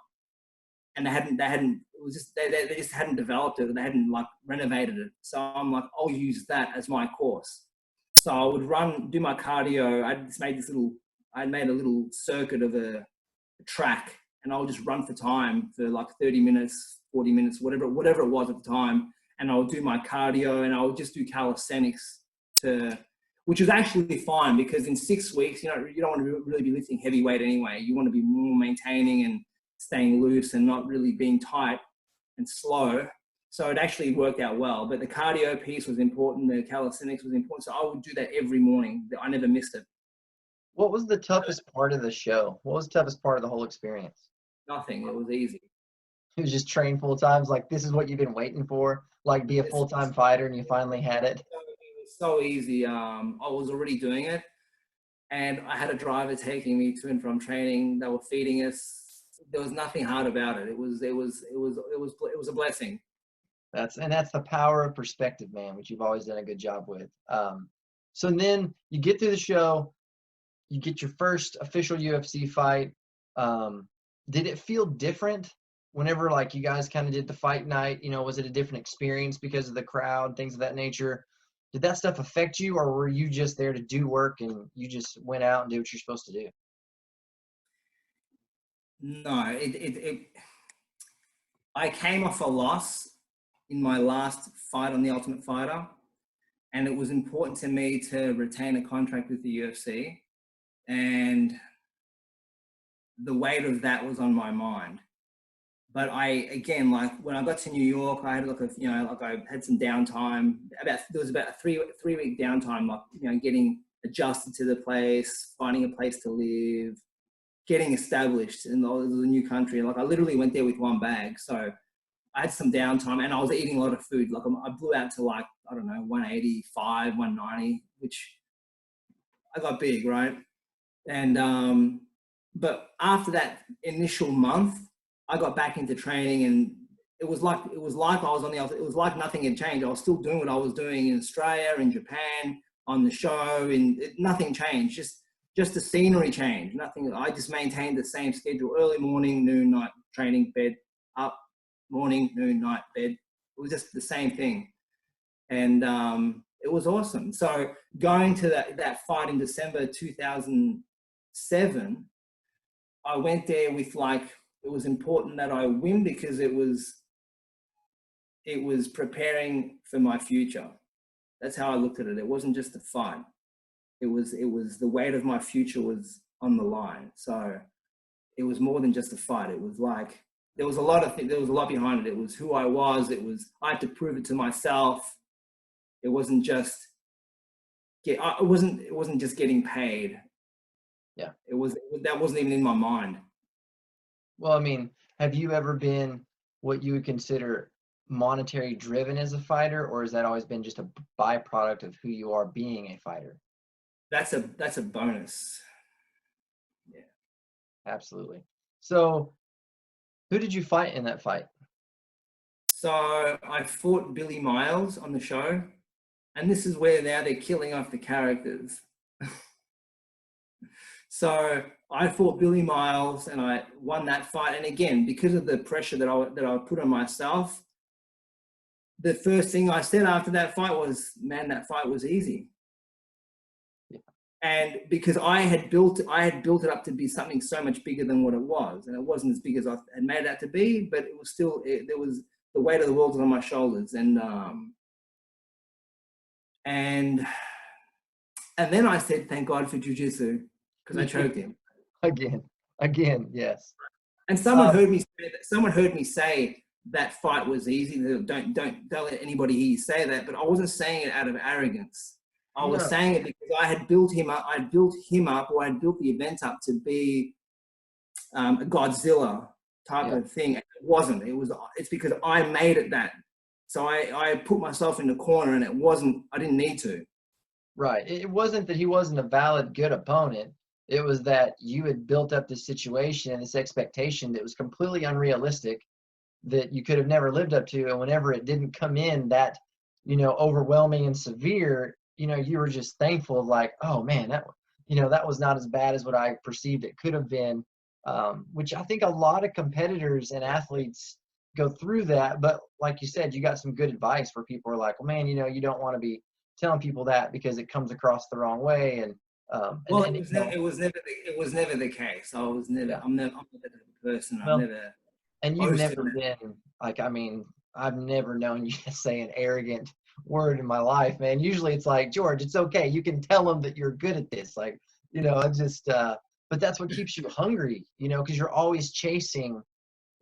Speaker 2: And they just hadn't developed it. They hadn't like renovated it. So I'm like, I'll use that as my course. So I would do my cardio. I made a little circuit of a track, and I would just run for time for like 30 minutes, 40 minutes, whatever it was at the time. And I would do my cardio, and I would just do calisthenics which was actually fine, because in 6 weeks, you don't want to really be lifting heavy weight anyway. You want to be more maintaining and staying loose and not really being tight and slow. So it actually worked out well. But the cardio piece was important. The calisthenics was important. So I would do that every morning. I never missed it.
Speaker 1: What was the toughest part of the show? What was the toughest part of the whole experience?
Speaker 2: Nothing. It was easy.
Speaker 1: It was just train full times. Like, this is what you've been waiting for. Like, be a full-time fighter, and you finally had it.
Speaker 2: It was so easy. I was already doing it, and I had a driver taking me to and from training. They were feeding us. There was nothing hard about it. It was a blessing.
Speaker 1: That's the power of perspective, man, which you've always done a good job with. So then you get through the show. you get your first official UFC fight. Did it feel different whenever like you guys kind of did the fight night? You know, was it a different experience because of the crowd, things of that nature? Did that stuff affect you, or were you just there to do work and you just went out and did what you're supposed to do?
Speaker 2: No, I came off a loss in my last fight on the Ultimate Fighter, and it was important to me to retain a contract with the UFC, and the weight of that was on my mind. But again, like when I got to New York, I had like I had some downtime. There was about a three-week downtime, like, getting adjusted to the place, finding a place to live, getting established in the new country. Like I literally went there with one bag. So I had some downtime and I was eating a lot of food. Like I blew out to like, I don't know, 185, 190, which I got big, right? And, but after that initial month, I got back into training, and it was like I was on the outside. It was like nothing had changed. I was still doing what I was doing in Australia, in Japan, on the show, and nothing changed. Just the scenery changed. Nothing. I just maintained the same schedule: early morning, noon, night, training, bed, up, morning, noon, night, bed. It was just the same thing, and it was awesome. So going to that fight in December 2007, I went there with like, it was important that I win because it was preparing for my future. That's how I looked at it. It wasn't just a fight. It was the weight of my future was on the line. So it was more than just a fight. It was like, there was a lot behind it. It was who I was. I had to prove it to myself. It wasn't just just getting paid.
Speaker 1: Yeah.
Speaker 2: That wasn't even in my mind.
Speaker 1: Well, I mean, have you ever been what you would consider monetary driven as a fighter, or has that always been just a byproduct of who you are being a fighter?
Speaker 2: That's a bonus. Yeah.
Speaker 1: Absolutely. So who did you fight in that fight?
Speaker 2: So I fought Billy Miles on the show, and this is where now they're killing off the characters. So I fought Billy Miles and I won that fight. And again, because of the pressure that I put on myself, the first thing I said after that fight was, man, that fight was easy. Yeah. And because I had built it up to be something so much bigger than what it was. And it wasn't as big as I had made it out to be, but it was still, there was the weight of the world was on my shoulders. And then I said, thank God for jiu-jitsu, because I choked him.
Speaker 1: Again, yes.
Speaker 2: And someone heard me say that fight was easy. Don't let anybody hear you say that. But I wasn't saying it out of arrogance. I was saying it because I had built him up. I built the event up to be a Godzilla type of thing. And it wasn't. It's because I made it that. So I put myself in the corner, and it wasn't. I didn't need to.
Speaker 1: Right. It wasn't that he wasn't a valid, good opponent. It was that you had built up this situation and this expectation that was completely unrealistic, that you could have never lived up to. And whenever it didn't come in that, overwhelming and severe, you were just thankful of like, oh man, that was not as bad as what I perceived it could have been. Which I think a lot of competitors and athletes go through that. But like you said, you got some good advice where people are like, well, man, you don't want to be telling people that because it comes across the wrong way. And
Speaker 2: it was never the case. I'm never that person.
Speaker 1: And you've never been like, I mean, I've never known you to say an arrogant word in my life, man. Usually it's like, George, it's okay. You can tell them that you're good at this. Like, but that's what keeps you hungry, because you're always chasing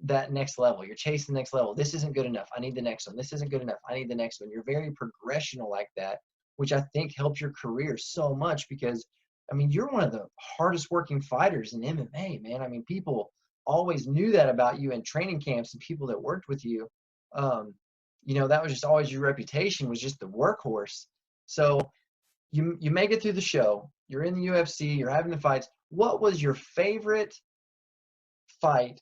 Speaker 1: that next level. You're chasing the next level. This isn't good enough. I need the next one. This isn't good enough. I need the next one. You're very progressional like that, which I think helped your career so much because, I mean, you're one of the hardest working fighters in MMA, man. I mean, people always knew that about you in training camps and people that worked with you. That was just always your reputation, was just the workhorse. So you make it through the show. You're in the UFC. You're having the fights. What was your favorite fight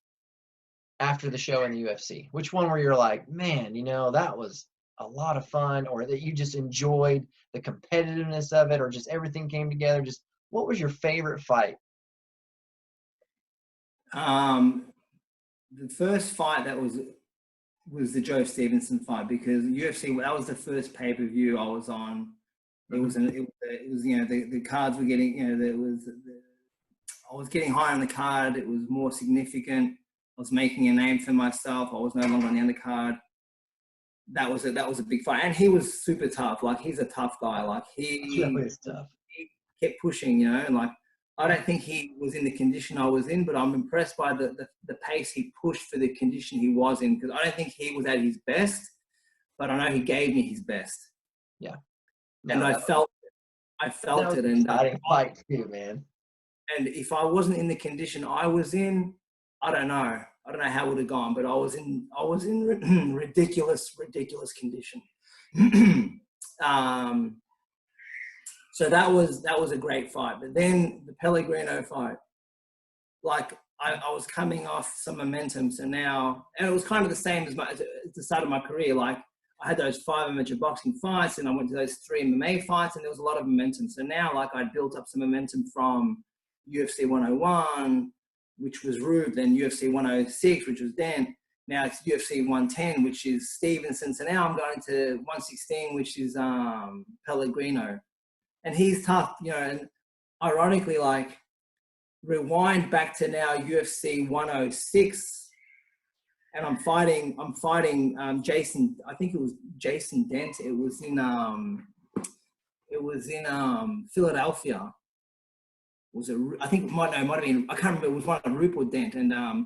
Speaker 1: after the show in the UFC? Which one where you're like, man, that was a lot of fun, or that you just enjoyed the competitiveness of it, or just everything came together? Just What was your favorite fight?
Speaker 2: The first fight that was the Joe Stevenson fight, because UFC, that was the first pay-per-view I was on. It was you know, the cards were getting, you know, I was getting higher on the card. It was more significant. I was making a name for myself. I was no longer on the undercard. That was a big fight, and he was super tough. Like, he's a tough guy. Like,
Speaker 1: Joe is tough.
Speaker 2: he kept pushing, you know, and like, I don't think he was in the condition I was in, but I'm impressed by the pace he pushed for the condition he was in, because I don't think he was at his best, but I know he gave me his best.
Speaker 1: Yeah.
Speaker 2: No, and I felt it. And
Speaker 1: exciting fight too, man.
Speaker 2: And if I wasn't in the condition I was in, I don't know how it would have gone, but I was in ridiculous condition. So that was a great fight. But then the Pellegrino fight, like, I was coming off some momentum. So now, and it was kind of the same as the start of my career. Like, I had those 5 amateur boxing fights, and I went to those 3 MMA fights, and there was a lot of momentum. So now, like, I built up some momentum from UFC 101, which was Rube, then UFC 106, which was Dan. Now it's UFC 110, which is Stevenson. So now I'm going to 116, which is Pellegrino. And he's tough, you know, and ironically, like, rewind back to now UFC 106, and I'm fighting Jason, I think it was Jason Dent. It was in Philadelphia. I think it might have been, I can't remember, it was one of Rupert Dent, and I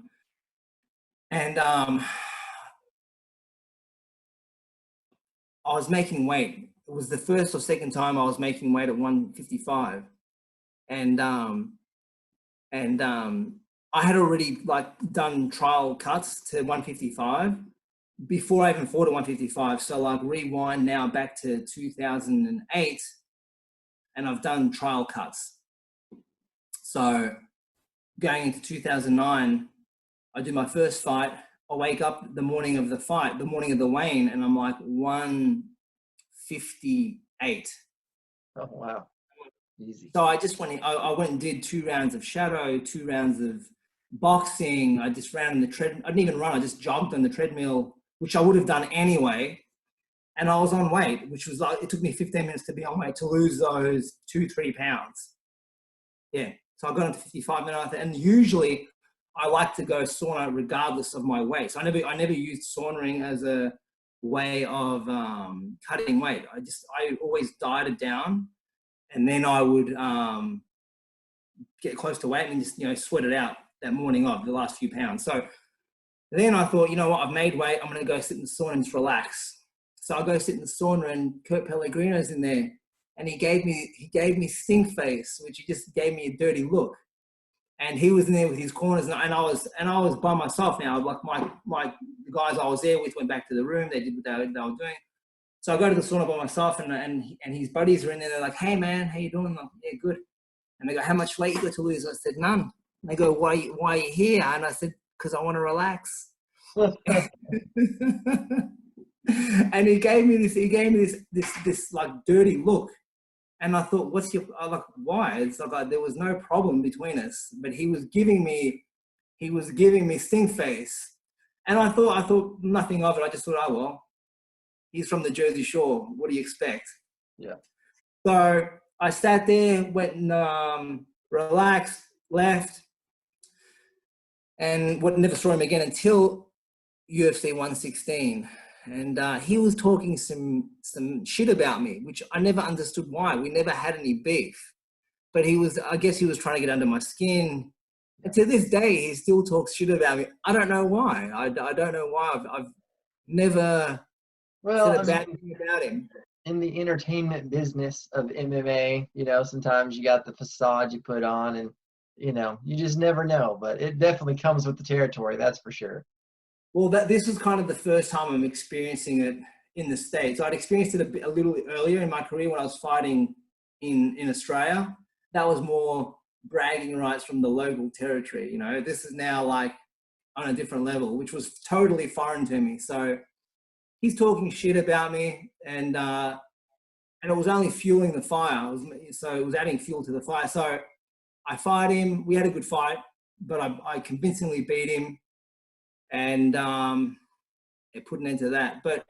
Speaker 2: was making weight. It was the first or second time I was making weight at 155, and I had already, like, done trial cuts to 155 before I even fought at 155. So, like, rewind now back to 2008, and I've done trial cuts. So going into 2009, I do my first fight. I wake up the morning of the fight, the morning of the weigh-in, and I'm like 158.
Speaker 1: Oh, wow. Easy.
Speaker 2: So I just went and did 2 rounds of shadow, 2 rounds of boxing. I just ran on the treadmill. I didn't even run. I just jogged on the treadmill, which I would have done anyway. And I was on weight, which was like, it took me 15 minutes to be on weight to lose those 2-3 pounds. Yeah. So I got into 55 minutes, and usually I like to go sauna regardless of my weight. So I never used sauning as a way of cutting weight. I always dieted down, and then I would get close to weight and just, you know, sweat it out that morning of the last few pounds. So then I thought, you know what, I've made weight. I'm going to go sit in the sauna and just relax. So I go sit in the sauna, and Kurt Pellegrino's in there. And he gave me stink face, which he just gave me a dirty look. And he was in there with his corners, and I was by myself now. Like, the guys I was there with went back to the room. They did what they were doing. So I go to the sauna by myself, and his buddies are in there. They're like, "Hey man, how you doing?" I'm like, "Yeah, good." And they go, "How much weight you got to lose?" I said, "None." And they go, "Why are you here?" And I said, "Because I want to relax." And he gave me this like dirty look. And I thought, why? It's like, there was no problem between us, but he was giving me stink face. And I thought nothing of it. I just thought, oh, well, he's from the Jersey Shore. What do you expect?
Speaker 1: Yeah.
Speaker 2: So I sat there, went and relaxed, left, and never saw him again until UFC 116. And he was talking some shit about me, which I never understood why. We never had any beef. But I guess he was trying to get under my skin. And to this day, he still talks shit about me. I don't know why. I don't know why. I've never said a bad thing about him.
Speaker 1: In the entertainment business of MMA, you know, sometimes you got the facade you put on, and, you know, you just never know. But it definitely comes with the territory, that's for sure.
Speaker 2: Well, this was kind of the first time I'm experiencing it in the States. I'd experienced it a little earlier in my career when I was fighting in Australia. That was more bragging rights from the local territory. You know, this is now like on a different level, which was totally foreign to me. So he's talking shit about me, and and it was only fueling the fire. So it was adding fuel to the fire. So I fired him. We had a good fight, but I convincingly beat him, and it put an end to that. But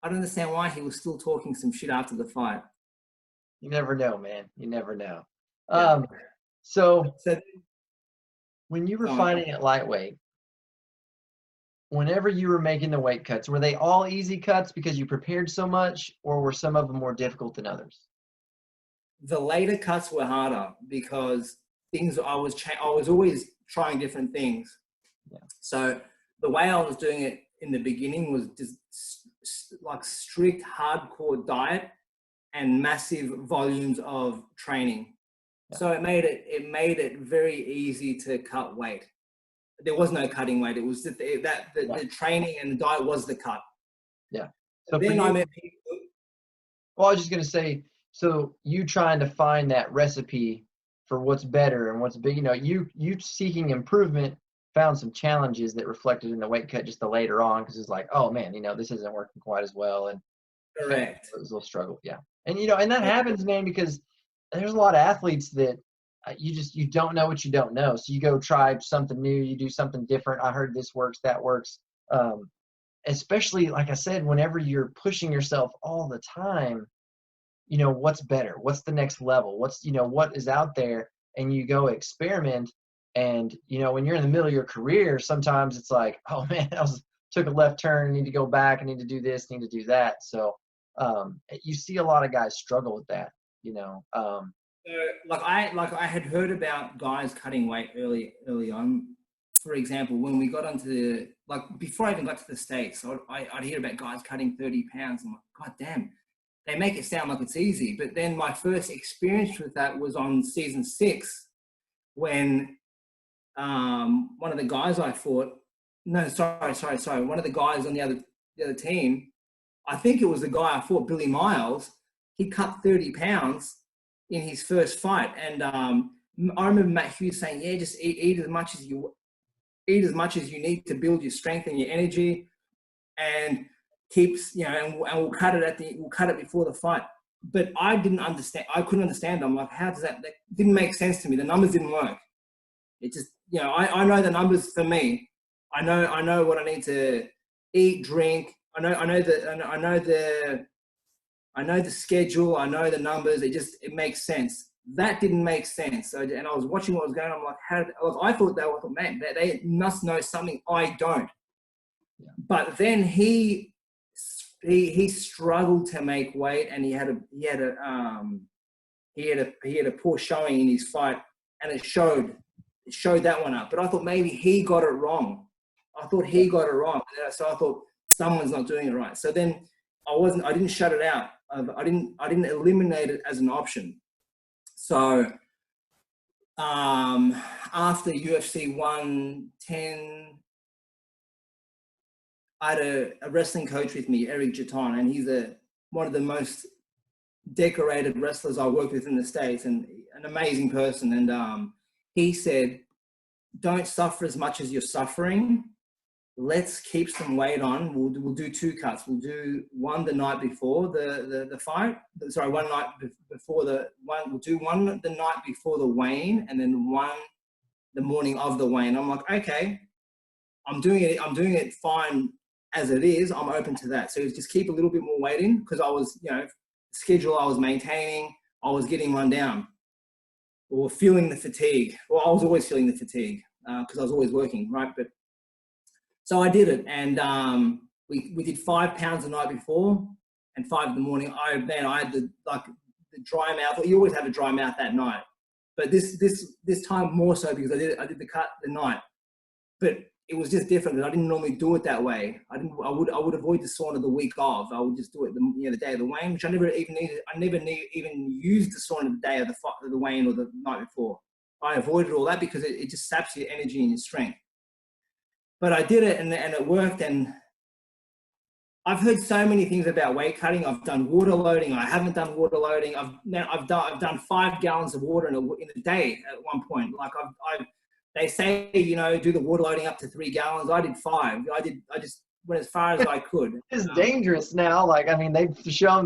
Speaker 2: I don't understand why he was still talking some shit after the fight.
Speaker 1: You never know, man. You never know.
Speaker 2: Yeah.
Speaker 1: So
Speaker 2: So
Speaker 1: when you were fighting at lightweight, whenever you were making the weight cuts, were they all easy cuts because you prepared so much, or were some of them more difficult than others?
Speaker 2: the later cuts were harder because I was always trying different things.
Speaker 1: Yeah.
Speaker 2: So the way I was doing it in the beginning was just like strict hardcore diet and massive volumes of training. Yeah. So it made it very easy to cut weight. There was no cutting weight. It was just the training and the diet was the cut.
Speaker 1: Yeah. So
Speaker 2: then I met people.
Speaker 1: Well, I was just going to say, so you trying to find that recipe for what's better and what's big, you seeking improvement, found some challenges that reflected in the weight cut just the later on, because it's like, oh man, this isn't working quite as well. And
Speaker 2: correct.
Speaker 1: It was a little struggle. Yeah. And, and that happens, man, because there's a lot of athletes that you don't know what you don't know. So you go try something new, you do something different. I heard this works, that works. Especially, like I said, whenever you're pushing yourself all the time, what's better? What's the next level? What is out there? And you go experiment. And, when you're in the middle of your career, sometimes it's like, oh man, took a left turn, I need to go back, I need to do this, need to do that. So you see a lot of guys struggle with that,
Speaker 2: Like I had heard about guys cutting weight early on. For example, when we got onto before I even got to the States, I'd hear about guys cutting 30 pounds. I'm like, God damn, they make it sound like it's easy. But then my first experience with that was on season 6 when one of the guys I fought, one of the guys on the other team, I think it was the guy I fought, Billy Miles, he cut 30 pounds in his first fight. And I remember Matt Hughes saying, yeah, just eat as much as you need to build your strength and your energy, and keeps, and we'll cut it before the fight. But I couldn't understand. I'm like, how does that didn't make sense to me. The numbers didn't work. It just, I know the numbers for me. I know what I need to eat, drink. I know the schedule. I know the numbers. It makes sense. That didn't make sense. So, and I was watching what was going on. I'm like, I thought man, they must know something I don't. Yeah. But then he struggled to make weight, and he had a poor showing in his fight, and it showed that one up. But I thought maybe he got it wrong. So I thought someone's not doing it right. So then I didn't shut it out. I didn't eliminate it as an option. So after UFC 110, I had a wrestling coach with me, Eric Jaton, and he's one of the most decorated wrestlers I worked with in the States, and an amazing person. And he said, don't suffer as much as you're suffering. Let's keep some weight on. We'll do 2 cuts. We'll do one the night before the fight. Sorry, one night before we'll do one the night before the weigh-in, and then one the morning of the weigh-in. I'm like, okay, I'm doing it fine as it is. I'm open to that. So just keep a little bit more weight in, because I was, schedule I was maintaining, I was getting run down or feeling the fatigue. Well, I was always feeling the fatigue because I was always working, right? But so I did it, and we did 5 pounds the night before and 5 in the morning. I had the dry mouth. You always have a dry mouth that night, but this time more so because I did the cut the night. But it was just different because I didn't normally do it that way. I would avoid the sauna the week of. I would just do it the day of the weigh-in, which I never even needed. I never even used the sauna the day of the weigh-in or the night before. I avoided all that because it just saps your energy and your strength. But I did it, and it worked. And I've heard so many things about weight cutting. I've done water loading. I haven't done water loading. I've done 5 gallons of water in a day at one point. They say, do the water loading up to 3 gallons. I did 5. I just went as far as I could.
Speaker 1: It's dangerous now. They've shown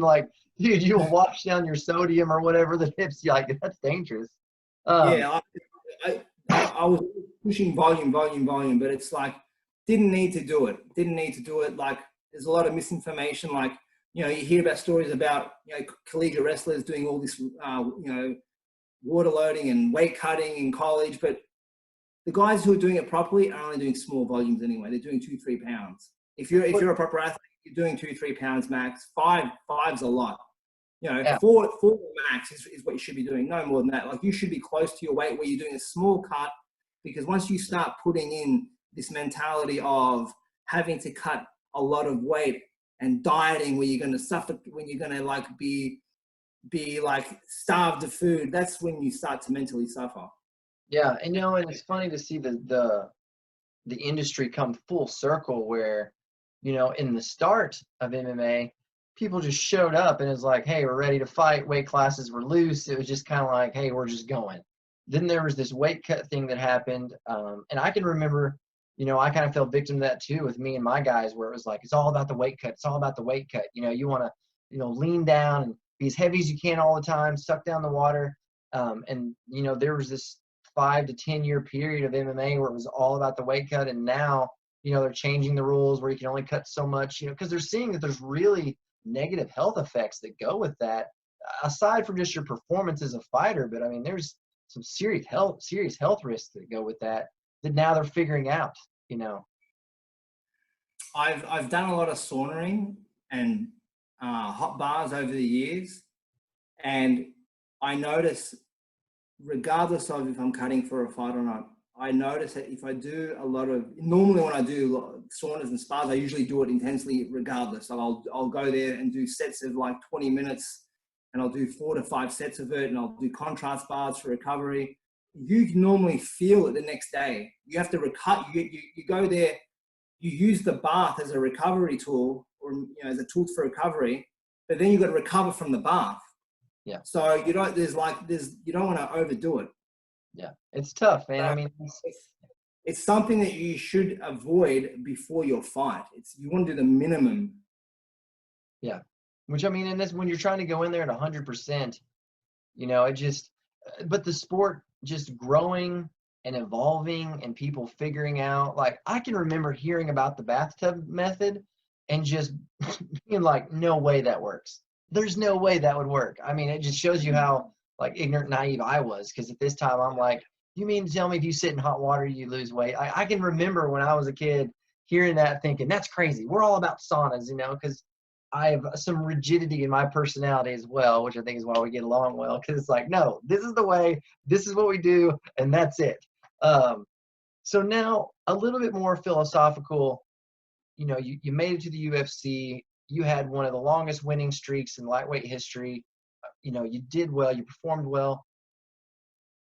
Speaker 1: dude, you'll wash down your sodium or whatever the tips. You're like, that's dangerous. Um,
Speaker 2: Yeah, I was pushing volume, but it's like, didn't need to do it. Didn't need to do it. Like, there's a lot of misinformation. Like, you know, you hear about stories about, you know, collegiate wrestlers doing all this, you know, water loading and weight cutting in college, but the guys who are doing it properly are only doing small volumes anyway. They're doing 2-3 pounds. If you're a proper athlete, you're doing 2-3 pounds max. Five's a lot. You know,
Speaker 1: yeah,
Speaker 2: four max is what you should be doing. No more than that. Like, you should be close to your weight where you're doing a small cut, because once you start putting in this mentality of having to cut a lot of weight and dieting where you're going to suffer, when you're going to like be like starved of food, that's when you start to mentally suffer.
Speaker 1: yeah. And you know, and it's funny to see the industry come full circle where, you know, in the start of MMA, people just showed up and it's like, hey, we're ready to fight. Weight classes were loose. It was just kind of like, hey, we're just going. Then there was this weight cut thing that happened. And I can remember, you know, I kind of fell victim to that too with me and my guys, where it was like, it's all about the weight cut. It's all about the weight cut. You know, you want to, you know, lean down and be as heavy as you can all the time, suck down the water. And, you know, there was this 5 to 10 year period of MMA where it was all about the weight cut. And now, you know, they're changing the rules where you can only cut so much, you know, because they're seeing that there's really negative health effects that go with that, aside from just your performance as a fighter. But I mean, there's some serious health risks that go with that now they're figuring out, you know.
Speaker 2: I've done a lot of sauning and hot bars over the years, and I notice, regardless of if I'm cutting for a fight or not, I notice that if I do a lot of, normally when I do saunas and spas, I usually do it intensely regardless. So I'll go there and do sets of like 20 minutes, and I'll do 4 to 5 sets of it, and I'll do contrast bars for recovery. You can normally feel it the next day. You have to recover. You go there, you use the bath as a recovery tool, or, you know, as a tool for recovery, but then you've got to recover from the bath.
Speaker 1: Yeah.
Speaker 2: So you don't want to overdo it.
Speaker 1: Yeah. It's tough, man.
Speaker 2: So
Speaker 1: I mean,
Speaker 2: it's something that you should avoid before your fight. You want to do the minimum.
Speaker 1: yeah. Which I mean, and this when you're trying to go in there at 100%, you know, it just, but the sport just growing and evolving and people figuring out, like, I can remember hearing about the bathtub method and just being like, no way that works. There's no way that would work. I mean, it just shows you how like ignorant, naive I was. Because at this time I'm like, you mean to tell me if you sit in hot water, you lose weight? I can remember when I was a kid hearing that thinking, that's crazy. We're all about saunas, you know, because I have some rigidity in my personality as well, which I think is why we get along well. Because it's like, no, this is the way, this is what we do, and that's it. Um, so now a little bit more philosophical. You know, you made it to the UFC. You had one of the longest winning streaks in lightweight history. You know, you did well, you performed well.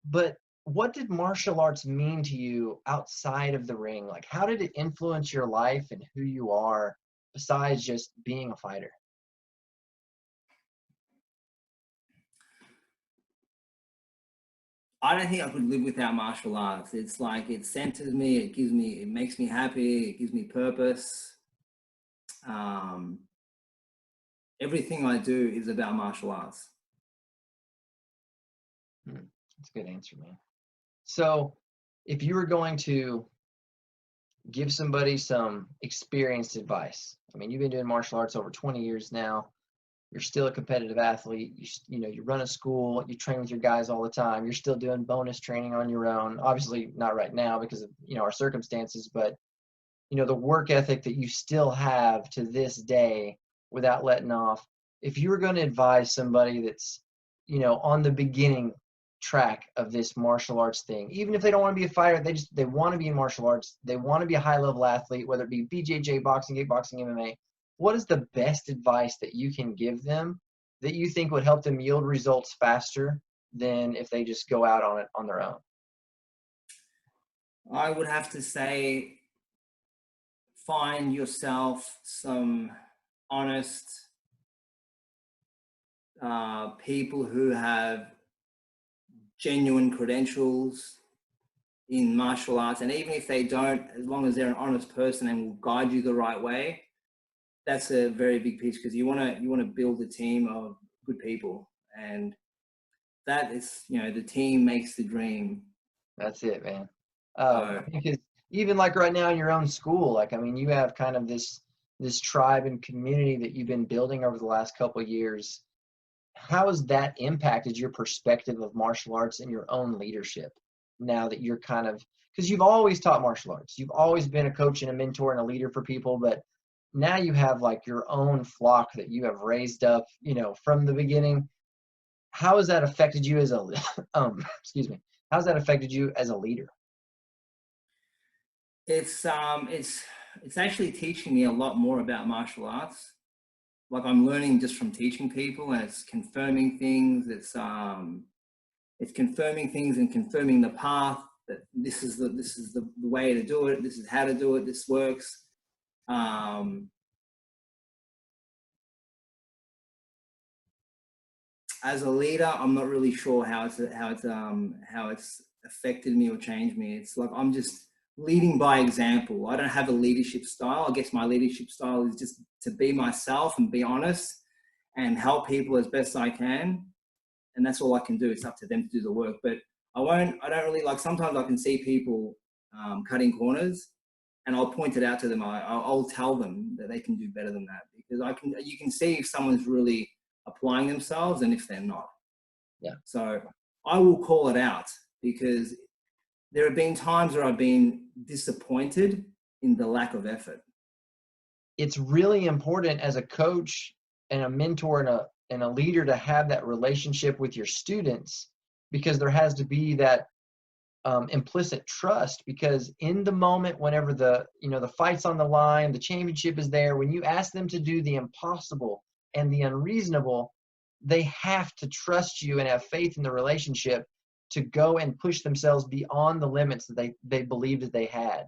Speaker 1: But what did martial arts mean to you outside of the ring? Like, how did it influence your life and who you are besides just being a fighter?
Speaker 2: I don't think I could live without martial arts. It's like, it centers me, it makes me happy, it gives me purpose. Um, Everything I do is about martial arts.
Speaker 1: That's a good answer, man. So, if you were going to give somebody some experienced advice, I mean, you've been doing martial arts over 20 years now. You're still a competitive athlete. You know, you run a school, you train with your guys all the time. You're still doing bonus training on your own. Obviously, not right now because of, you know, our circumstances, but you know, the work ethic that you still have to this day without letting off. If you were going to advise somebody that's, you know, on the beginning track of this martial arts thing, even if they don't want to be a fighter, they want to be in martial arts, they want to be a high level athlete, whether it be BJJ, boxing, kickboxing, MMA, what is the best advice that you can give them that you think would help them yield results faster than if they just go out on it on their own?
Speaker 2: I would have to say, find yourself some honest people who have genuine credentials in martial arts. And even if they don't, as long as they're an honest person and will guide you the right way, that's a very big piece, because you want to build a team of good people, and that is, the team makes the dream.
Speaker 1: That's it, man.
Speaker 2: So
Speaker 1: Because even like right now in your own school, like, I mean, you have kind of this tribe and community that you've been building over the last couple of years. How has that impacted your perspective of martial arts and your own leadership now that you're kind of, because you've always taught martial arts, you've always been a coach and a mentor and a leader for people, but now you have like your own flock that you have raised up, from the beginning. How has that affected you as a excuse me, how's that affected you as a leader?
Speaker 2: it's actually teaching me a lot more about martial arts. Like, I'm learning just from teaching people, and it's confirming things. It's confirming things and confirming the path, that this is the way to do it. This is how to do it. This works. As a leader, I'm not really sure how it's affected me or changed me. It's like I'm just leading by example. I don't have a leadership style. I guess my leadership style is just to be myself and be honest and help people as best I can. And that's all I can do. It's up to them to do the work. But I don't really, like, sometimes I can see people cutting corners, and I'll point it out to them. I'll tell them that they can do better than that, because you can see if someone's really applying themselves and if they're not.
Speaker 1: Yeah.
Speaker 2: So I will call it out, because there have been times where I've been disappointed in the lack of effort.
Speaker 1: It's really important as a coach and a mentor and a leader to have that relationship with your students, because there has to be that implicit trust, because in the moment, whenever the fight's on the line, the championship is there, when you ask them to do the impossible and the unreasonable, they have to trust you and have faith in the relationship to go and push themselves beyond the limits that they believed that they had.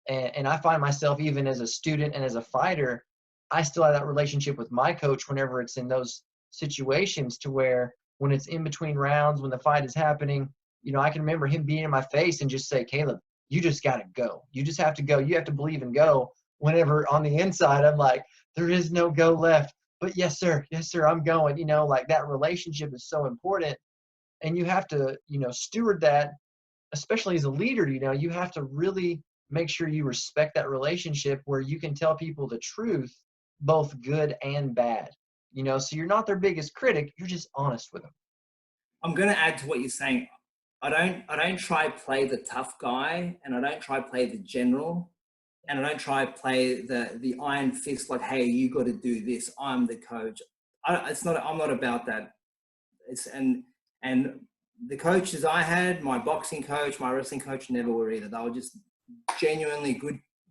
Speaker 1: And I find myself, even as a student and as a fighter, I still have that relationship with my coach whenever it's in those situations, to where when it's in between rounds, when the fight is happening, I can remember him being in my face and just say, Caleb, you just got to go. You just have to go. You have to believe and go. Whenever on the inside, I'm like, there is no go left. But yes, sir, I'm going. Like, that relationship is so important. And you have to, steward that, especially as a leader. You have to really make sure you respect that relationship, where you can tell people the truth, both good and bad. So you're not their biggest critic. You're just honest with them.
Speaker 2: I'm going to add to what you're saying. I don't try play the tough guy, and I don't try play the general, and I don't try play the iron fist, like, hey, you got to do this. I'm the coach. I'm not about that. And the coaches I had, my boxing coach, my wrestling coach, never were either. They were just genuinely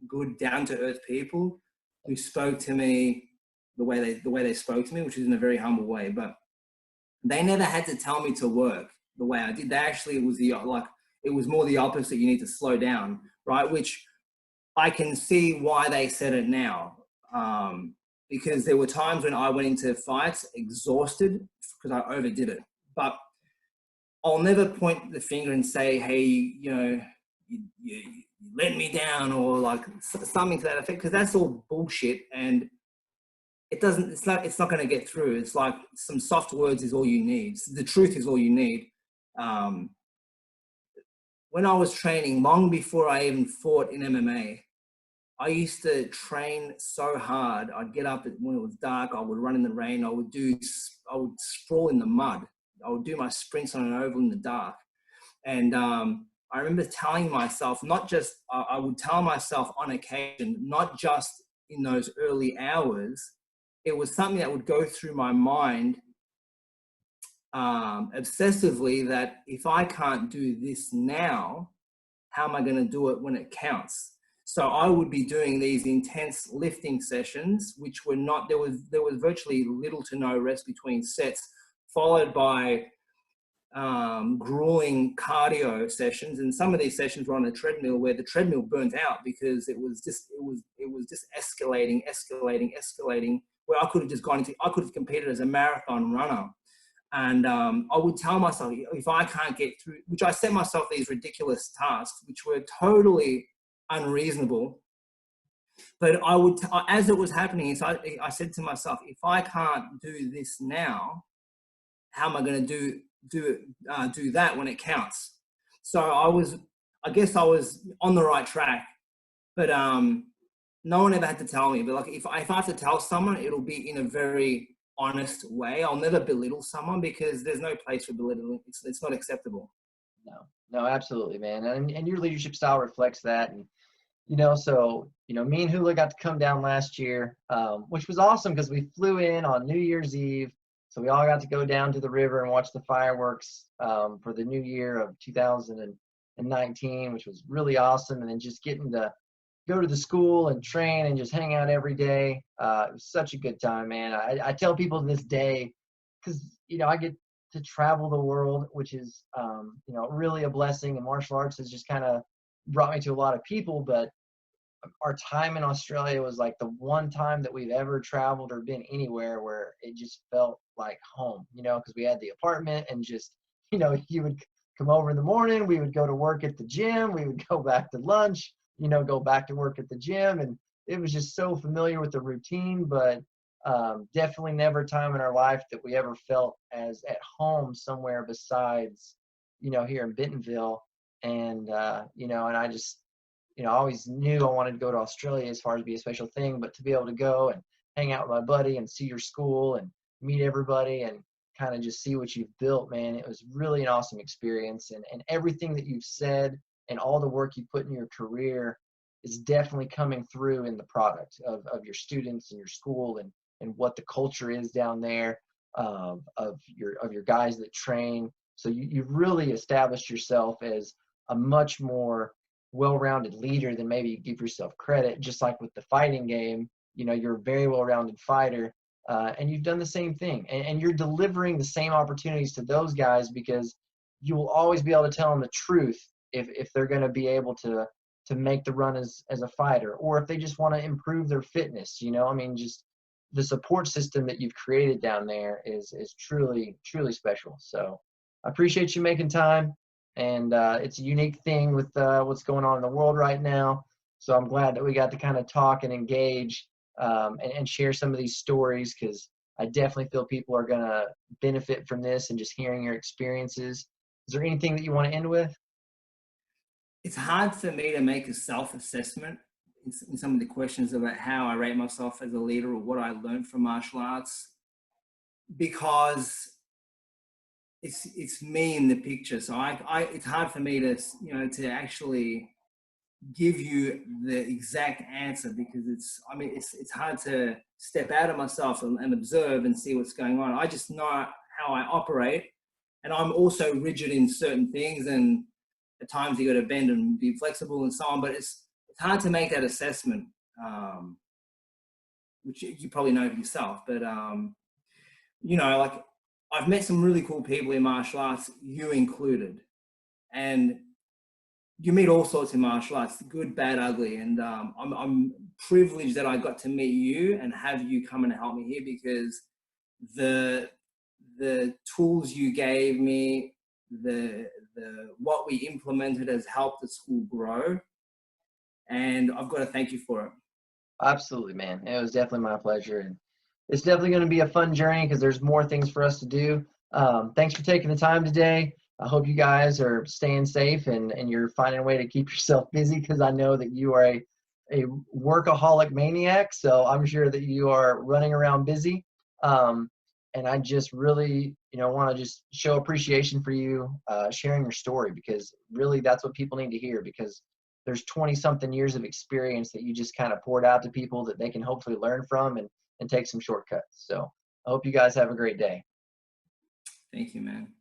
Speaker 2: good, down to earth people who spoke to me the way they spoke to me, which is in a very humble way. But they never had to tell me to work the way I did. They actually, it was more the opposite. You need to slow down, right? Which I can see why they said it now. Because there were times when I went into fights exhausted because I overdid it. But I'll never point the finger and say, hey, you let me down, or like something to that effect, because that's all bullshit, and it's not going to get through. It's like some soft words is all you need. The truth is all you need. When I was training, long before I even fought in MMA, I used to train so hard. I'd get up when it was dark. I would run in the rain. I would sprawl in the mud. I would do my sprints on an oval in the dark. And I remember telling myself, I would tell myself on occasion, not just in those early hours, it was something that would go through my mind obsessively, that if I can't do this now, how am I going to do it when it counts? So I would be doing these intense lifting sessions, which were not, there was virtually little to no rest between sets, followed by grueling cardio sessions. And some of these sessions were on a treadmill, where the treadmill burnt out because it was just escalating, where I could have competed as a marathon runner. And I would tell myself, if I can't get through, which I set myself these ridiculous tasks, which were totally unreasonable. But as it was happening, so I said to myself, if I can't do this now, how am I going to do that when it counts? So I guess I was on the right track, but no one ever had to tell me. But like, if I have to tell someone, it'll be in a very honest way. I'll never belittle someone because there's no place for belittling. It's not acceptable.
Speaker 1: No, absolutely, man. And your leadership style reflects that. And, so, me and Hula got to come down last year, which was awesome because we flew in on New Year's Eve. So we all got to go down to the river and watch the fireworks for the new year of 2019, which was really awesome. And then just getting to go to the school and train and just hang out every day. It was such a good time, man. I tell people to this day, because, I get to travel the world, which is, really a blessing. And martial arts has just kind of brought me to a lot of people. But our time in Australia was like the one time that we've ever traveled or been anywhere where it just felt like home, because we had the apartment and just, you would come over in the morning, we would go to work at the gym, we would go back to lunch, go back to work at the gym. And it was just so familiar with the routine, but definitely never a time in our life that we ever felt as at home somewhere besides, here in Bentonville. And, and I just, I always knew I wanted to go to Australia as far as be a special thing, but to be able to go and hang out with my buddy and see your school and meet everybody and kind of just see what you've built, man, it was really an awesome experience. And everything that you've said and all the work you put in your career is definitely coming through in the product of your students and your school and what the culture is down there, of your guys that train. So you've really established yourself as a much more well-rounded leader than maybe you give yourself credit. Just like with the fighting game, you're a very well-rounded fighter, and you've done the same thing. And you're delivering the same opportunities to those guys because you will always be able to tell them the truth if they're going to be able to make the run as a fighter, or if they just want to improve their fitness. Just the support system that you've created down there is truly, truly special. So I appreciate you making time. And it's a unique thing with what's going on in the world right now. So I'm glad that we got to kind of talk and engage and share some of these stories, because I definitely feel people are going to benefit from this and just hearing your experiences. Is there anything that you want to end with?
Speaker 2: It's hard for me to make a self-assessment in some of the questions about how I rate myself as a leader or what I learned from martial arts, because it's me in the picture. So it's hard for me to actually give you the exact answer, because it's hard to step out of myself and observe and see what's going on. I just know how I operate, and I'm also rigid in certain things, and at times you got to bend and be flexible and so on. But it's hard to make that assessment, which you probably know yourself. But like, I've met some really cool people in martial arts, you included, and you meet all sorts in martial arts, good, bad, ugly. And I'm privileged that I got to meet you and have you come and help me here, because the tools you gave me, what we implemented has helped the school grow. And I've got to thank you for it.
Speaker 1: Absolutely, man. It was definitely my pleasure. And it's definitely going to be a fun journey because there's more things for us to do. Thanks for taking the time today. I hope you guys are staying safe and you're finding a way to keep yourself busy, because I know that you are a workaholic maniac. So I'm sure that you are running around busy. And I just really, want to just show appreciation for you sharing your story, because really that's what people need to hear, because there's 20 something years of experience that you just kind of poured out to people that they can hopefully learn from and take some shortcuts. So I hope you guys have a great day.
Speaker 2: Thank you, man.